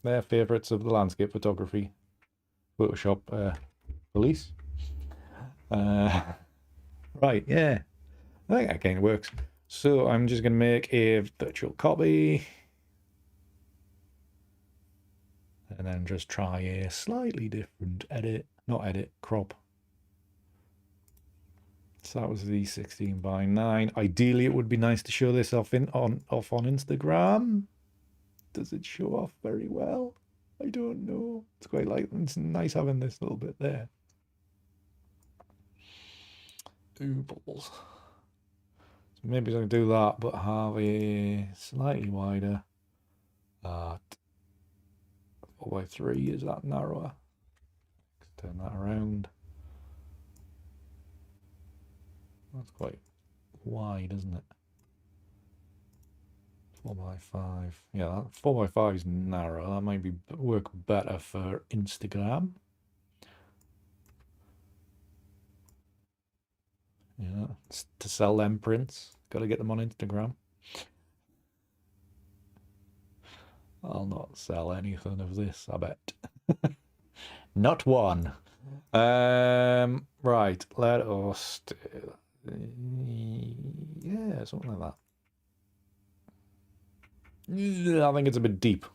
they're favourites of the landscape photography Photoshop police. Right, yeah. I think that kind of works. So I'm just going to make a virtual copy. And then just try a slightly different crop. So that was the 16 by 9. Ideally, it would be nice to show this off on Instagram. Does it show off very well? I don't know. It's nice having this little bit there. Oobles. So maybe I can do that, but have a slightly wider. 4x3, is that narrower? Let's turn that around. That's quite wide, isn't it? 4x5. Yeah, 4x5 is narrow. That might work better for Instagram. Yeah, to sell them prints. Got to get them on Instagram. I'll not sell anything of this, I bet. Not one. Right, let us do, yeah, something like that. I think it's a bit deep.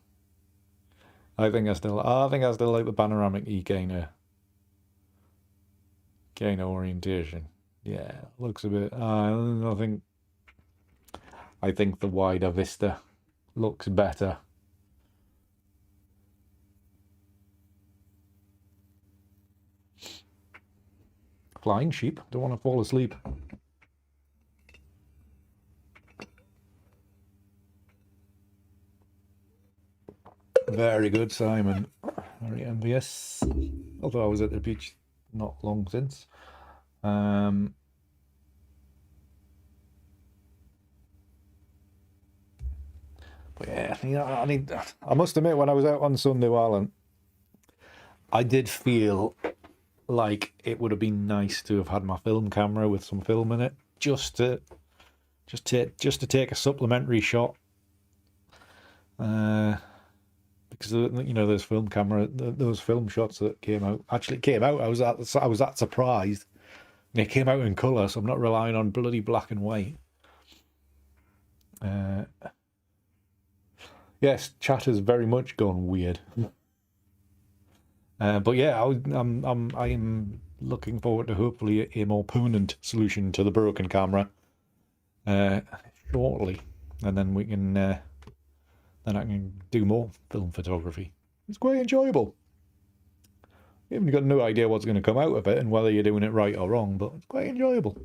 I think I still like the panoramic kind of orientation. Yeah, looks a bit. I think the wider vista looks better. Flying sheep. Don't want to fall asleep. Very good, Simon. Very envious. Although I was at the beach not long since. But yeah, you know, I must admit, when I was out on Sunday, Alan, I did feel like it would have been nice to have had my film camera with some film in it, just to take a supplementary shot. Because you know, those film shots that came out. I was that surprised. It came out in colour, so I'm not relying on bloody black and white. Yes, chat has very much gone weird. But yeah, I'm looking forward to hopefully a more permanent solution to the broken camera shortly, and then we can then I can do more film photography. It's quite enjoyable. You haven't got no idea what's going to come out of it and whether you're doing it right or wrong, but it's quite enjoyable.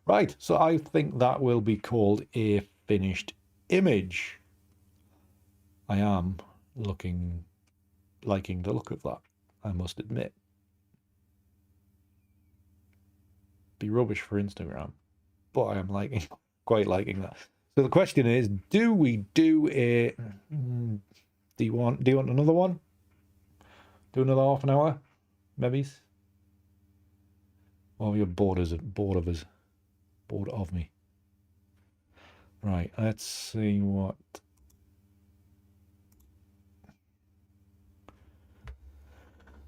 Right, so I think that will be called a finished image. I am liking the look of that, I must admit. Be rubbish for Instagram, but I am quite liking that. So the question is, do we do a? Do you want another one? Do another half an hour, maybe? Or you're bored of us, bored of me. Right, let's see what.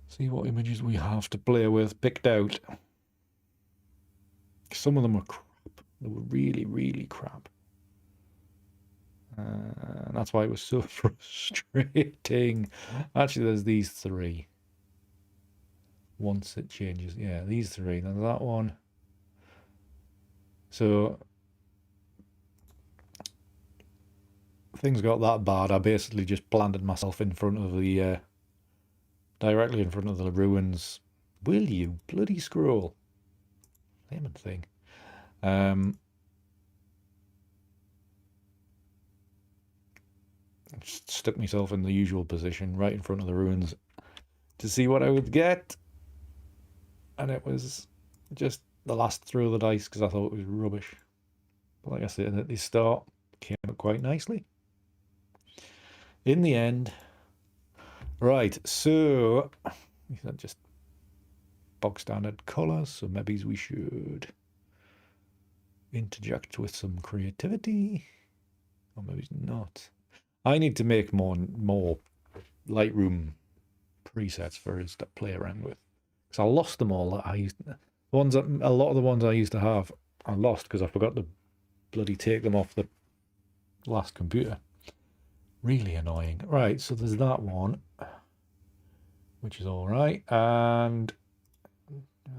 See what images we have to play with picked out. Some of them are crap. They were really, really crap. And that's why it was so frustrating. Actually, there's these three. Once it changes, yeah, these three. Then that one. So things got that bad. I basically just planted myself in front of the directly in front of the ruins. Will you bloody scroll? Lemon thing. Stuck myself in the usual position right in front of the ruins to see what I would get, and it was just the last throw of the dice because I thought it was rubbish. But like I said at the start, it came out quite nicely in the end. Right, so these are just bog standard colours, so maybe we should interject with some creativity, or maybe not. I need to make more Lightroom presets for us to play around with, because I lost them all. A lot of the ones I used to have I lost because I forgot to bloody take them off the last computer. Really annoying. Right, so there's that one, which is all right, and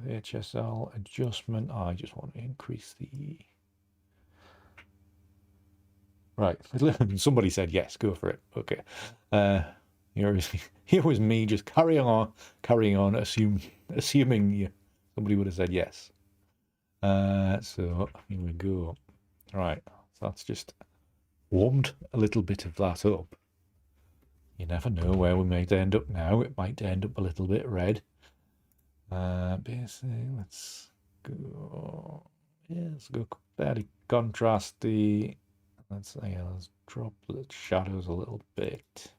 the HSL adjustment. I just want to increase the. Right, somebody said yes, go for it. Okay, here was me just carrying on, assuming somebody would have said yes. So here we go. Right, so that's just warmed a little bit of that up. You never know where we might end up now. It might end up a little bit red. Basically, let's go. Yeah, let's go fairly contrasty. Let's drop the shadows a little bit.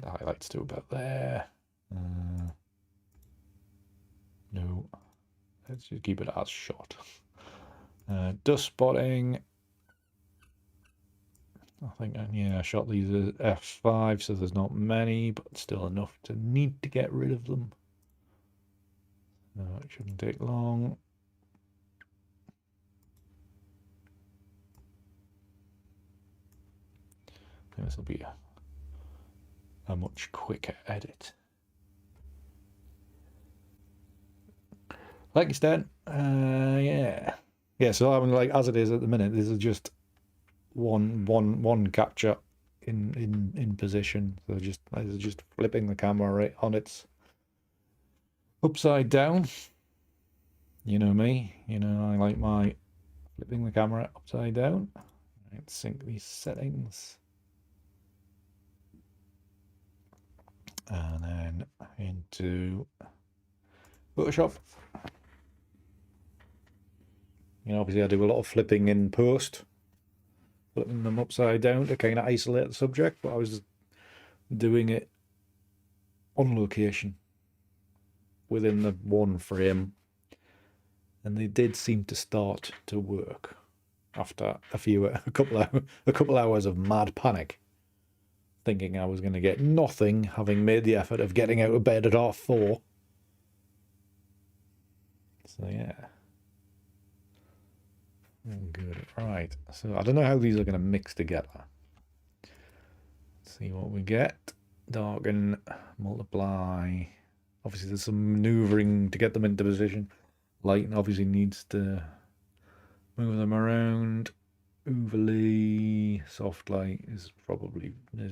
The highlights to about there. No, let's just keep it as shot. Dust spotting. I think, I shot these at f5, so there's not many, but still enough to need to get rid of them. No, it shouldn't take long. I think this will be a much quicker edit. Like you said, yeah. So I mean, like as it is at the minute, this is just one capture in position. So just flipping the camera right on its upside down. You know me. You know I like my flipping the camera upside down. Right, sync these settings. and then into Photoshop. You know, obviously I do a lot of flipping in post, flipping them upside down to kind of isolate the subject, but I was doing it on location within the one frame, and they did seem to start to work after a couple hours of mad panic, thinking I was going to get nothing, having made the effort of getting out of bed at 4:30. So yeah. Good. Right. So I don't know how these are going to mix together. Let's see what we get. Darken, multiply. Obviously there's some maneuvering to get them into position. Lighten obviously needs to move them around. Overlay, soft light is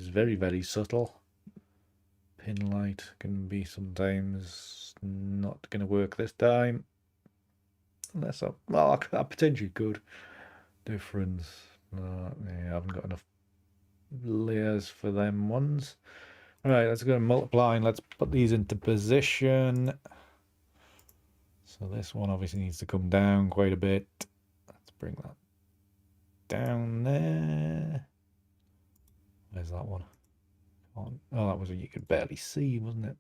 very, very subtle. Pin light can be sometimes not going to work this time. Unless I potentially could. Difference. Yeah, I haven't got enough layers for them ones. All right, let's go and multiply and let's put these into position. So this one obviously needs to come down quite a bit. Let's bring that down there. Where's that one? Oh, that was what you could barely see, wasn't it?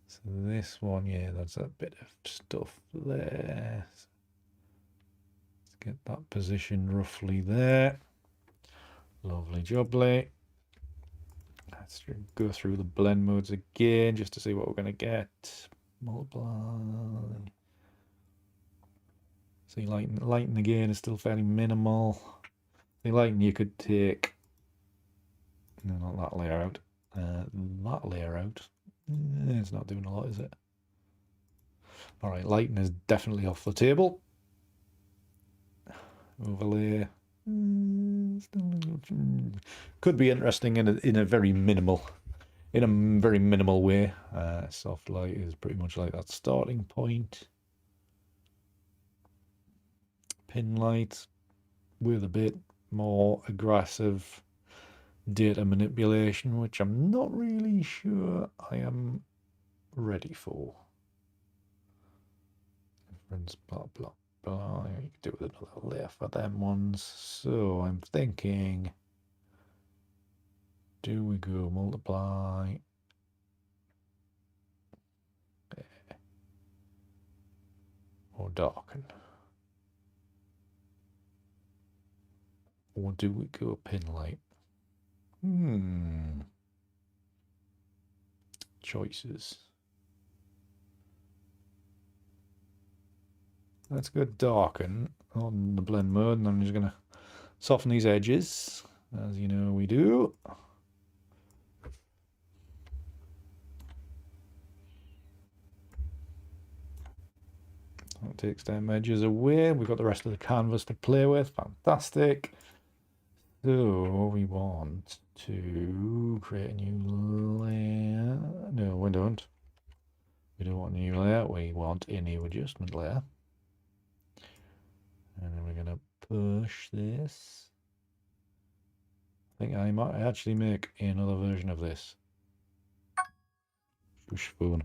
So this one, yeah, that's a bit of stuff there. Let's get that position roughly there. Lovely jubbly. Let's go through the blend modes again just to see what we're going to get. Multiply. See, lighten again is still fairly minimal. The lighten you could take, no, not that layer out, that layer out. It's not doing a lot, is it? All right, lighten is definitely off the table. Overlay. Could be interesting in a very minimal way. Soft light is pretty much like that starting point. Pin light with a bit more aggressive data manipulation, which I'm not really sure I am ready for. Difference, blah blah blah. You could do with another layer for them ones. So I'm thinking, do we go multiply? Or darken? Or do we go pin light? Choices. Let's go darken on the blend mode, and I'm just going to soften these edges, as you know we do. That takes them edges away. We've got the rest of the canvas to play with. Fantastic. So we want to create a new layer. No, we don't. We don't want a new layer. We want a new adjustment layer. And then we're going to push this. I think I might actually make another version of this. Push phone.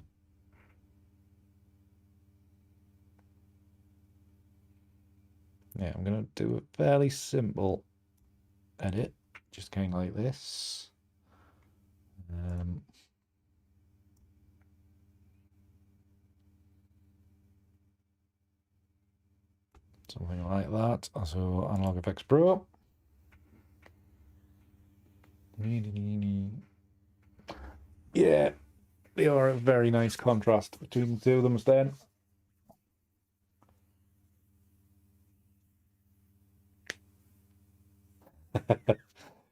Yeah, I'm going to do a fairly simple edit, just kind of like this. Something like that. So Analog Efex Pro. Yeah, they are a very nice contrast between the two of them, then.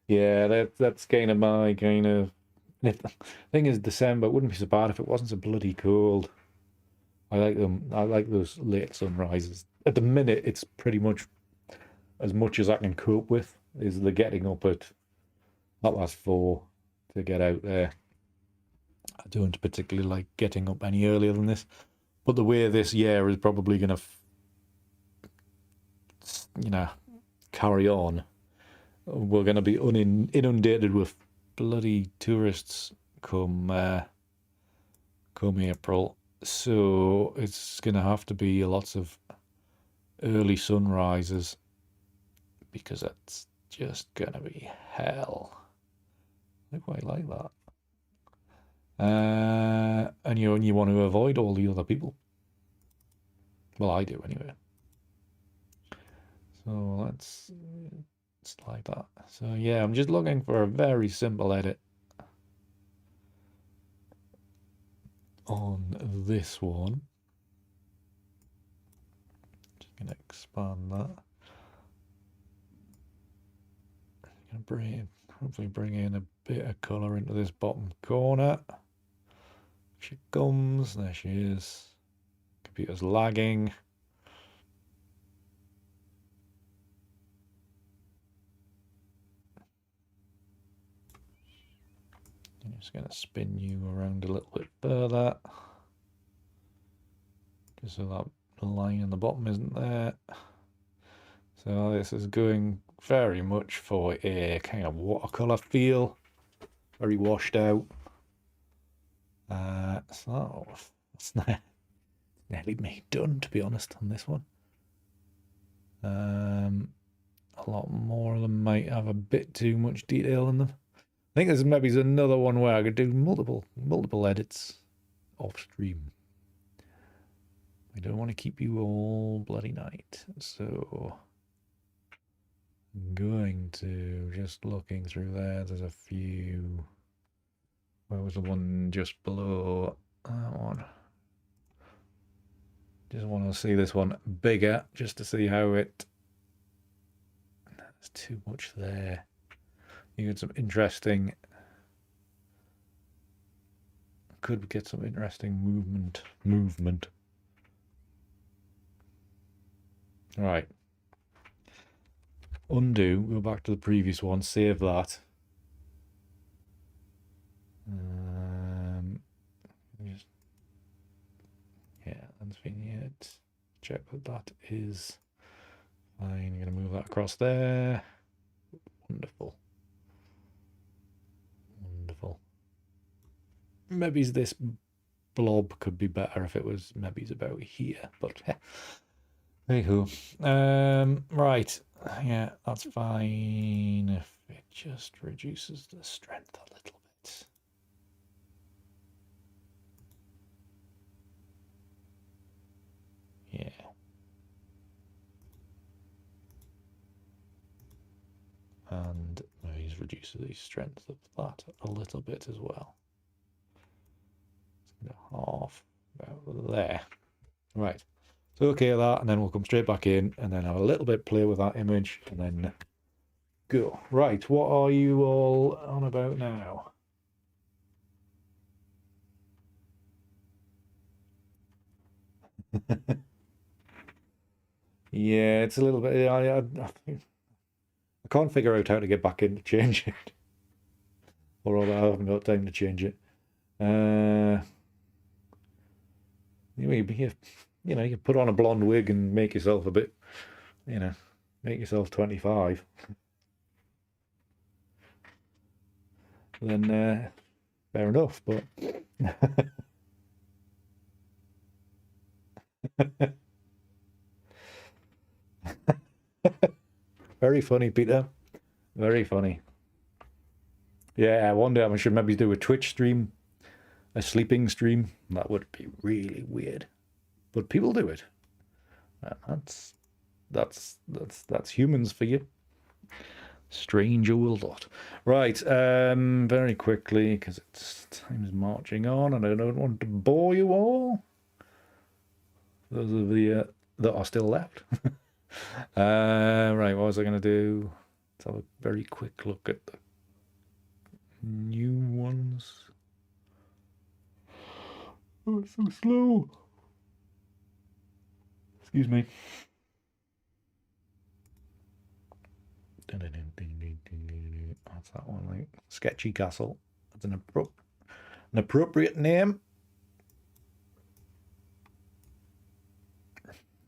Yeah, that's kind of my kind of. Thing is, December wouldn't be so bad if it wasn't so bloody cold. I like them. I like those late sunrises. At the minute, it's pretty much as I can cope with is the getting up at 4:30 to get out there. I don't particularly like getting up any earlier than this, but the way this year is probably going to, carry on, we're going to be inundated with bloody tourists come April. So it's going to have to be lots of early sunrises because that's just going to be hell. I quite like that. And you want to avoid all the other people. Well, I do anyway. So it's like that. So yeah, I'm just looking for a very simple edit on this one. Just gonna expand that. Gonna hopefully bring in a bit of colour into this bottom corner. She comes, there she is. Computer's lagging. I'm just going to spin you around a little bit further, just so that the line in the bottom isn't there. So this is going very much for a kind of watercolor feel, very washed out. So it's nearly me done, to be honest, on this one. A lot more of them might have a bit too much detail in them. I think there's maybe another one where I could do multiple edits off stream. I don't want to keep you all bloody night, so I'm going to, just looking through there's a few. Where was the one just below that one? Just want to see this one bigger, just to see how it. There's too much there. You get some interesting. Could get some interesting movement. All right. Undo. Go back to the previous one. Save that. Yeah, that's vignette. Check that is fine. I'm going to move that across there. Wonderful. Wonderful. Maybe this blob could be better if it was maybe about here, but anywho. Right. Yeah, that's fine if it just reduces the strength a little bit. Yeah. And maybe reduce the strength of that a little bit as well. Half about there. Right. So okay that, and then we'll come straight back in and then have a little bit play with that image and then go. Right, what are you all on about now? Yeah, it's a little bit. I can't figure out how to get back in to change it, or I haven't got time to change it. You put on a blonde wig and make yourself a bit, make yourself 25. Then fair enough, but very funny, Peter. Very funny. Yeah, one day I should maybe do a Twitch stream, a sleeping stream. That would be really weird, but people do it. That's humans for you. Stranger will not. Right, very quickly, because time is marching on and I don't want to bore you all. Those of you that are still left. Right, what was I going to do? Let's have a very quick look at the new ones. Oh, it's so slow. Excuse me. What's that one like? Sketchy Castle. That's an appropriate name.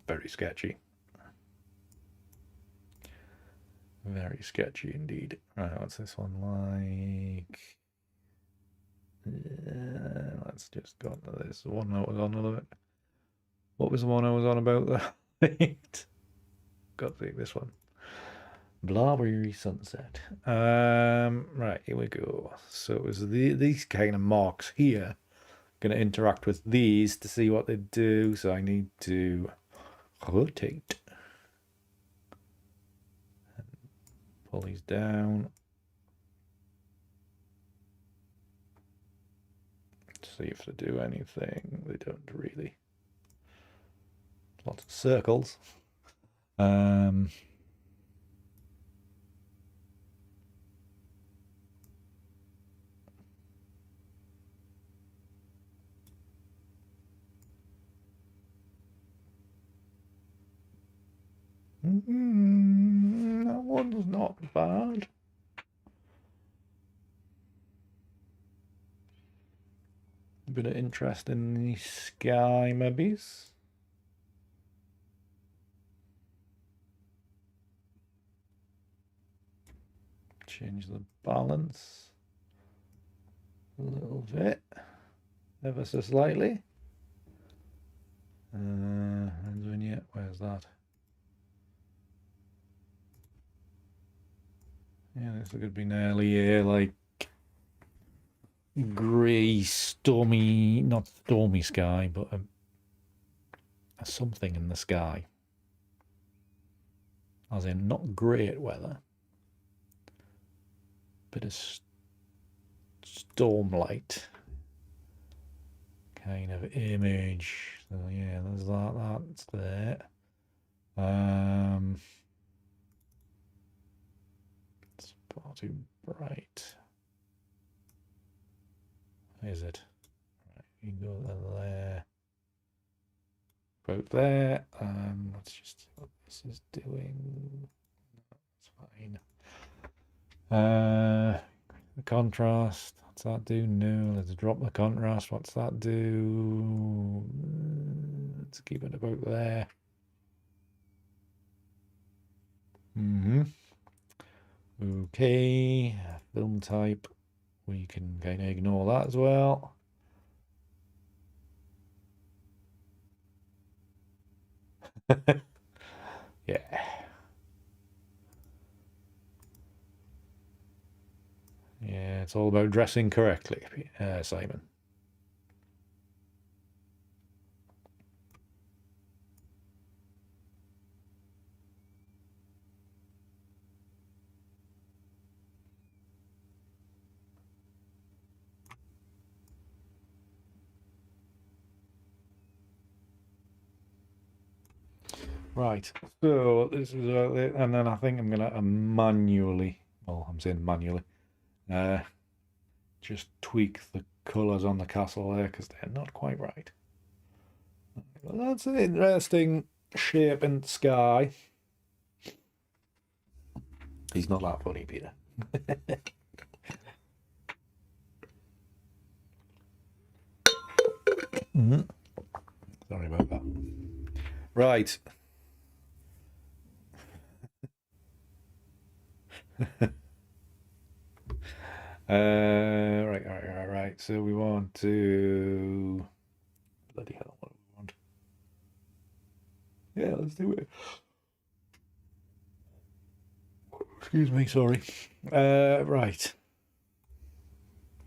Very sketchy. Very sketchy indeed. Right, what's this one like? Let's just go to this one that was on a little bit. What was the one I was on about there? Got to take this one. Blueberry sunset. Right, here we go. So it was these kind of marks here. Going to interact with these to see what they do. So I need to rotate. Pull these down. See if they do anything. They don't really. Lots of circles. That one's not bad. A bit of interest in the sky, maybe. Change the balance a little bit, ever so slightly. And yet, where's that? Yeah, this could be nearly here, like grey, stormy, not stormy sky, but a something in the sky. As in, not great weather. Bit of storm light kind of image. So yeah, there's that's there. It's far too bright. Is it? Right, you go there. About there. Let's just see what this is doing. That's fine. The contrast. What's that do? No, let's drop the contrast. What's that do? Let's keep it about there. Okay, film type. We can kind of ignore that as well. Yeah. Yeah, it's all about dressing correctly, Simon. Right, so this is it, and then I think I'm gonna manually, well, I'm saying manually, just tweak the colours on the castle there because they're not quite right. Well, that's an interesting shape in the sky. He's not that funny, Peter. Sorry about that. Right. Right. So we want to. Bloody hell, what do we want? Yeah, let's do it. Excuse me, sorry. Right.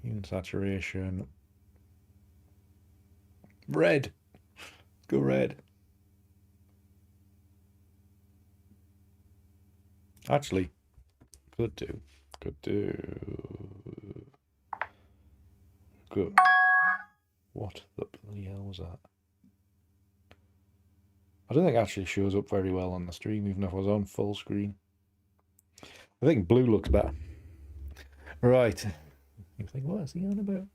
Hue saturation. Red. Go red. Actually, could do. Good. What the bloody hell was that? I don't think it actually shows up very well on the stream, even if I was on full screen. I think blue looks better. Right. You think, what is he on about?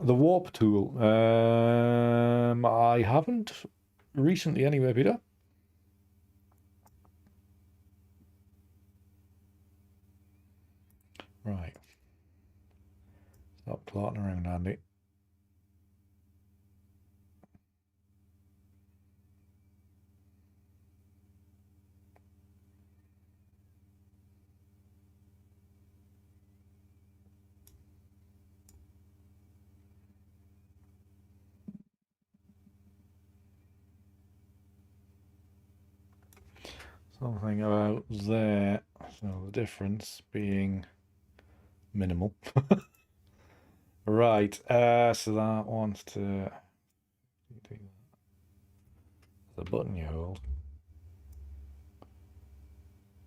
The warp tool. I haven't recently anyway, Peter. Right. Stop plotting around, Andy. something about there. So the difference being minimal. Right, so that wants to the button you hold.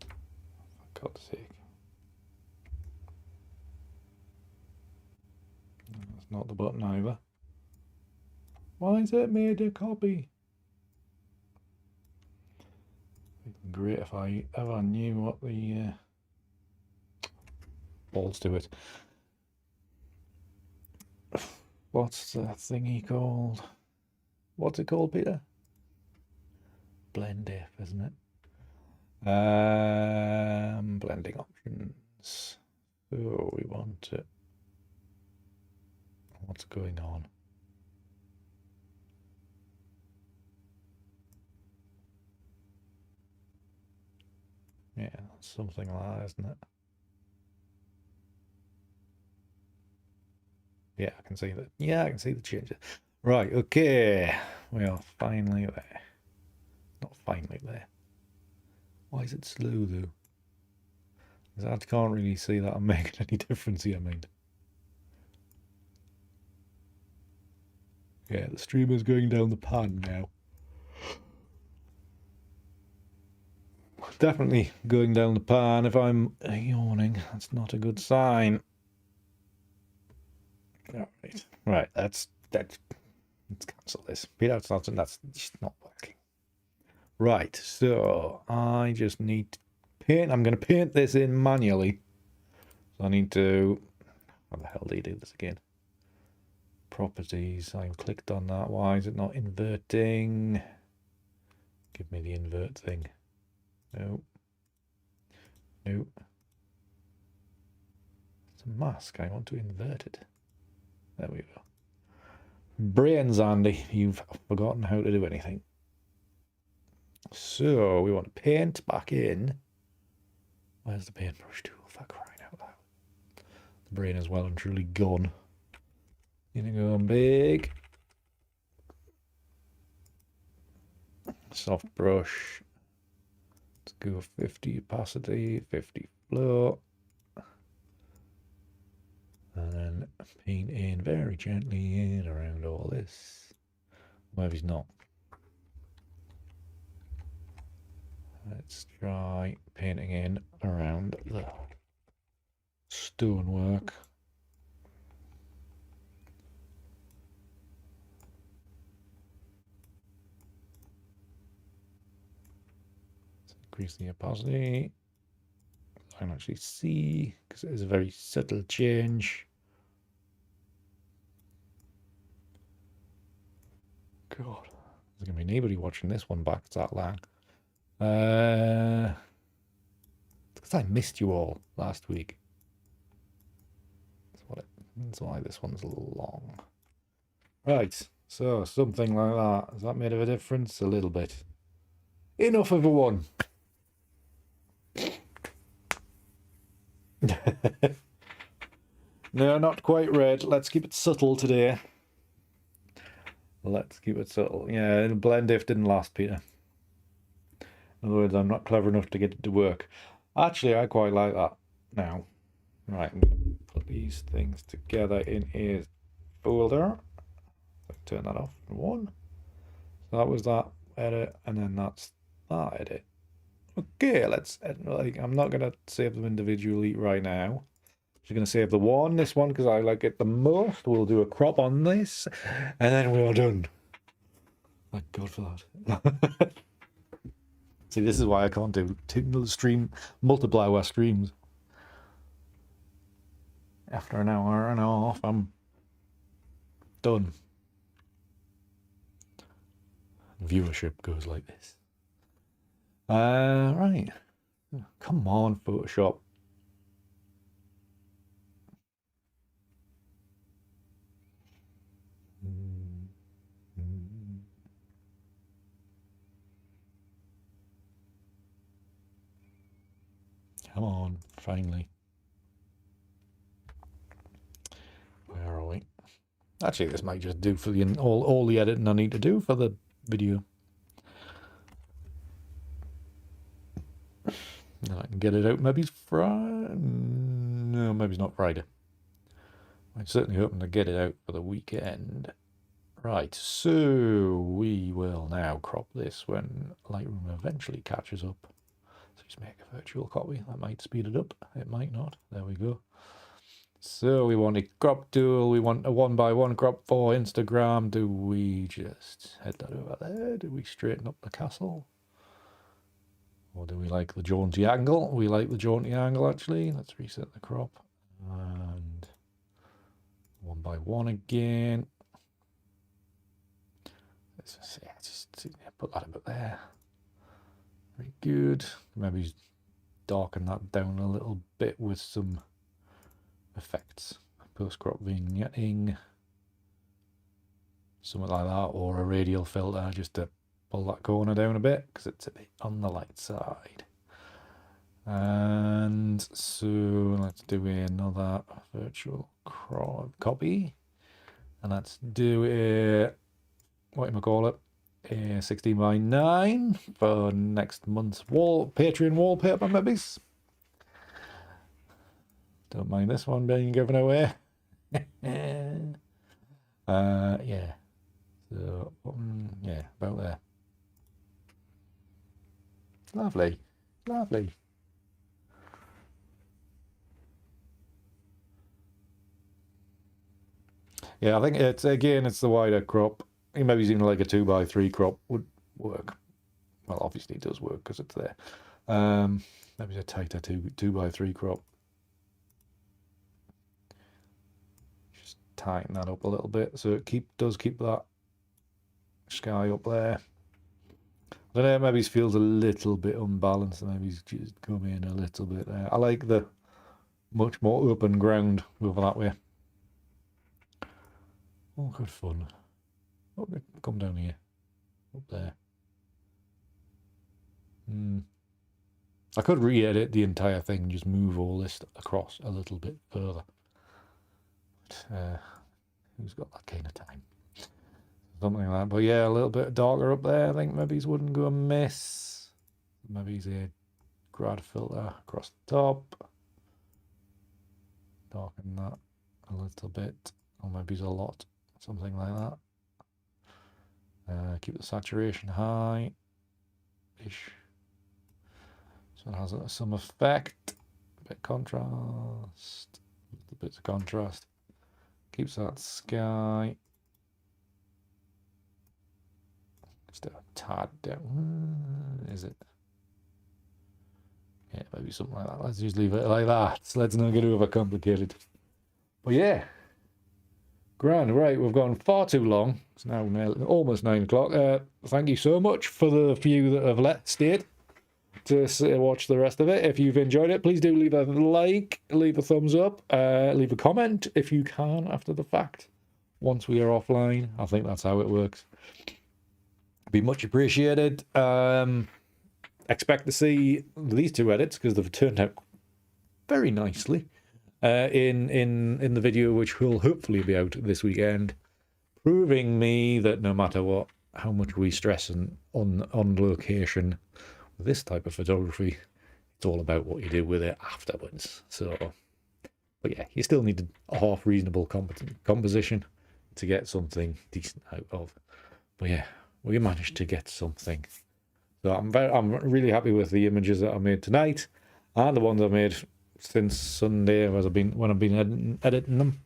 For God's sake. That's not the button either. Why is it made a copy? It'd be great if I ever knew what the balls to it. What's the thingy called? What's it called, Peter? Blend if, isn't it? Blending options. Oh, we want it. What's going on? Yeah, something like that, isn't it? Yeah, I can see that. Yeah, I can see the changes. Right, okay. We are finally there. Not finally there. Why is it slow, though? I can't really see that I'm making any difference here, mate. Yeah, the streamer's going down the pan now. Definitely going down the pan. If I'm yawning, that's not a good sign. All right, right. Let's cancel this. That's just not working. Right. So I just need to paint. I'm going to paint this in manually. So I need to. How the hell do you do this again? Properties. I clicked on that. Why is it not inverting? Give me the invert thing. No. No. It's a mask. I want to invert it. There we go. Brains, Andy. You've forgotten how to do anything. So we want to paint back in. Where's the paintbrush tool for crying out loud? The brain is well and truly gone. Gonna go big. Soft brush. Let's go 50 opacity, 50 flow. And then paint in very gently in around all this. Well, he's not. Let's try painting in around the stonework. Let's increase the opacity. I can actually see because it is a very subtle change. God, there's gonna be nobody watching this one back. It's that long. Because I missed you all last week. That's why this one's a little long. Right, so something like that. Has that made a difference? A little bit. Enough of a one. No, not quite red. Let's keep it subtle today. Let's keep it subtle. Yeah, blend if didn't last, Peter. In other words, I'm not clever enough to get it to work. Actually, I quite like that now. Right, I'm going to put these things together in a folder. Turn that off. One. So that was that edit, and then that's that edit. Okay, let's. I'm not going to save them individually right now. Just going to save the one, this one, because I like it the most. We'll do a crop on this, and then we are done. Thank God for that. See, this is why I can't do multiply our streams. After an hour and a half, I'm done. Viewership goes like this. Right. Come on, Photoshop. Come on, finally. Where are we? Actually, this might just do for the all the editing I need to do for the video. And I can get it out maybe Friday. No, maybe it's not Friday. I'm certainly hoping to get it out for the weekend. Right, so we will now crop this when Lightroom eventually catches up. So just make a virtual copy. That might speed it up. It might not. There we go. So we want a crop tool. We want a 1x1 crop for Instagram. Do we just head that over there? Do we straighten up the castle? Or do we like the jaunty angle? We like the jaunty angle actually. Let's reset the crop. And 1x1 again. Let's just put that about there. Very good. Maybe darken that down a little bit with some effects. Post-crop vignetting. Something like that. Or a radial filter just to pull that corner down a bit because it's a bit on the light side. And so let's do another virtual copy. And let's do a, what am I call it? A 16x9 for next month's Patreon wallpaper maybe. Don't mind this one being given away. Yeah. So yeah, about there. Lovely, lovely. Yeah, I think it's the wider crop. Maybe even like a 2x3 crop would work. Well, obviously it does work because it's there. Maybe a tighter 2x3 crop. Just tighten that up a little bit so it does keep that sky up there. I don't know, maybe it feels a little bit unbalanced. Maybe it's just come in a little bit there. I like the much more open ground over that way. Oh, good fun. Oh, come down here. Up there. I could re-edit the entire thing and just move all this across a little bit further. But, who's got that kind of time? Something like that. But yeah, a little bit darker up there. I think maybe it wouldn't go amiss. Maybe it's a grad filter across the top. Darken that a little bit. Or maybe it's a lot. Something like that. Keep the saturation high-ish. So it has some effect. A bit of contrast. Little bits of contrast. Keeps that sky. Just a tad down. Is it? Yeah, maybe something like that. Let's just leave it like that. So let's not get overcomplicated. But yeah. Grand, right, we've gone far too long. It's now almost 9 o'clock. Thank you so much for the few that have stayed to watch the rest of it. If you've enjoyed it, please do leave a like, leave a thumbs up, leave a comment if you can after the fact. Once we are offline, I think that's how it works. Be much appreciated. Expect to see these two edits because they've turned out very nicely. In the video which will hopefully be out this weekend, proving me that no matter what, how much we stress on location with this type of photography, it's all about what you do with it afterwards. So, but yeah, you still need a half reasonable composition to get something decent out of. But yeah, we managed to get something. So I'm really happy with the images that I made tonight and the ones I made since Sunday when I've been editing them.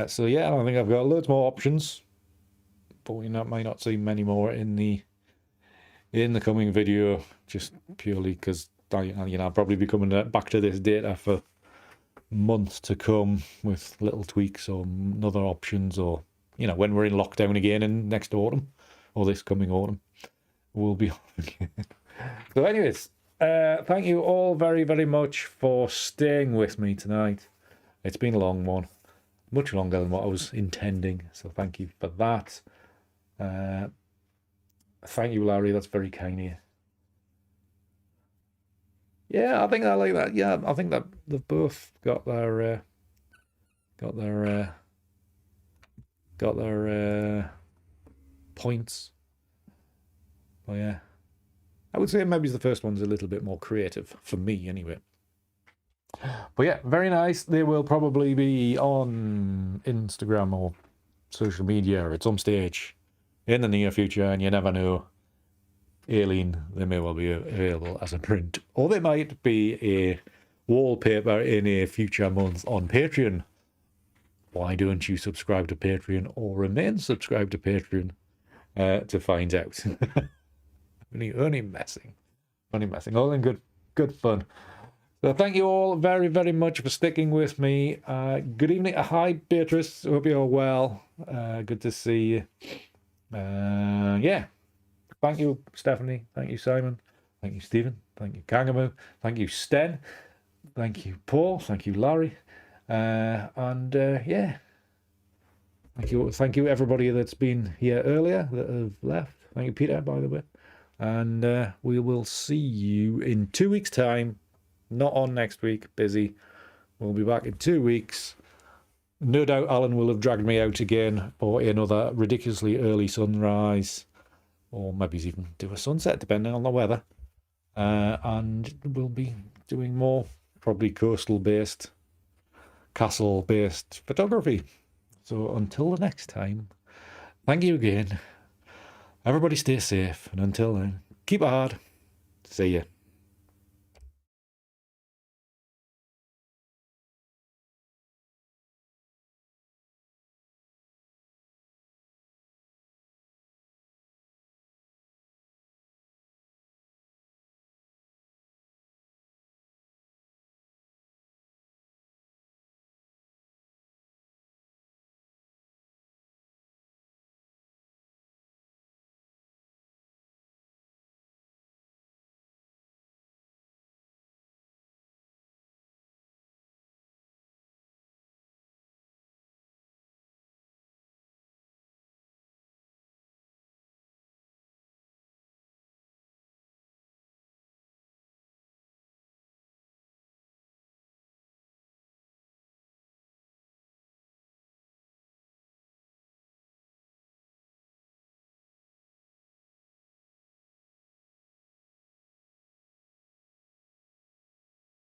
So yeah, I think I've got loads more options, but we might not see many more in the coming video, just purely because I'll probably be coming back to this data for months to come with little tweaks or other options, or when we're in lockdown again in next autumn or this coming autumn, we'll be off again. So anyways, thank you all very, very much for staying with me tonight. It's been a long one, much longer than what I was intending, so thank you for that. Thank you, Larry, that's very kind of you. Yeah, I think I like that. Yeah, I think that they've both got their points. Oh yeah. I would say maybe the first one's a little bit more creative, for me anyway. But yeah, very nice. They will probably be on Instagram or social media at some stage in the near future, and you never know. Aileen, they may well be available as a print, or they might be a wallpaper in a future month on Patreon. Why don't you subscribe to Patreon or remain subscribed to Patreon to find out? only messing. All in good fun. So thank you all very, very much for sticking with me. Good evening. Hi, Beatrice. Hope you're well. Good to see you. Yeah. Thank you, Stephanie. Thank you, Simon. Thank you, Stephen. Thank you, Kangamoo. Thank you, Sten. Thank you, Paul. Thank you, Larry. Yeah. Thank you, everybody that's been here earlier that have left. Thank you, Peter, by the way. And we will see you in 2 weeks' time. Not on next week, busy. We'll be back in 2 weeks. No doubt Alan will have dragged me out again for another ridiculously early sunrise. Or maybe even do a sunset, depending on the weather. And we'll be doing more, probably coastal-based, castle-based photography. So until the next time, thank you again. Everybody stay safe. And until then, keep it hard. See ya.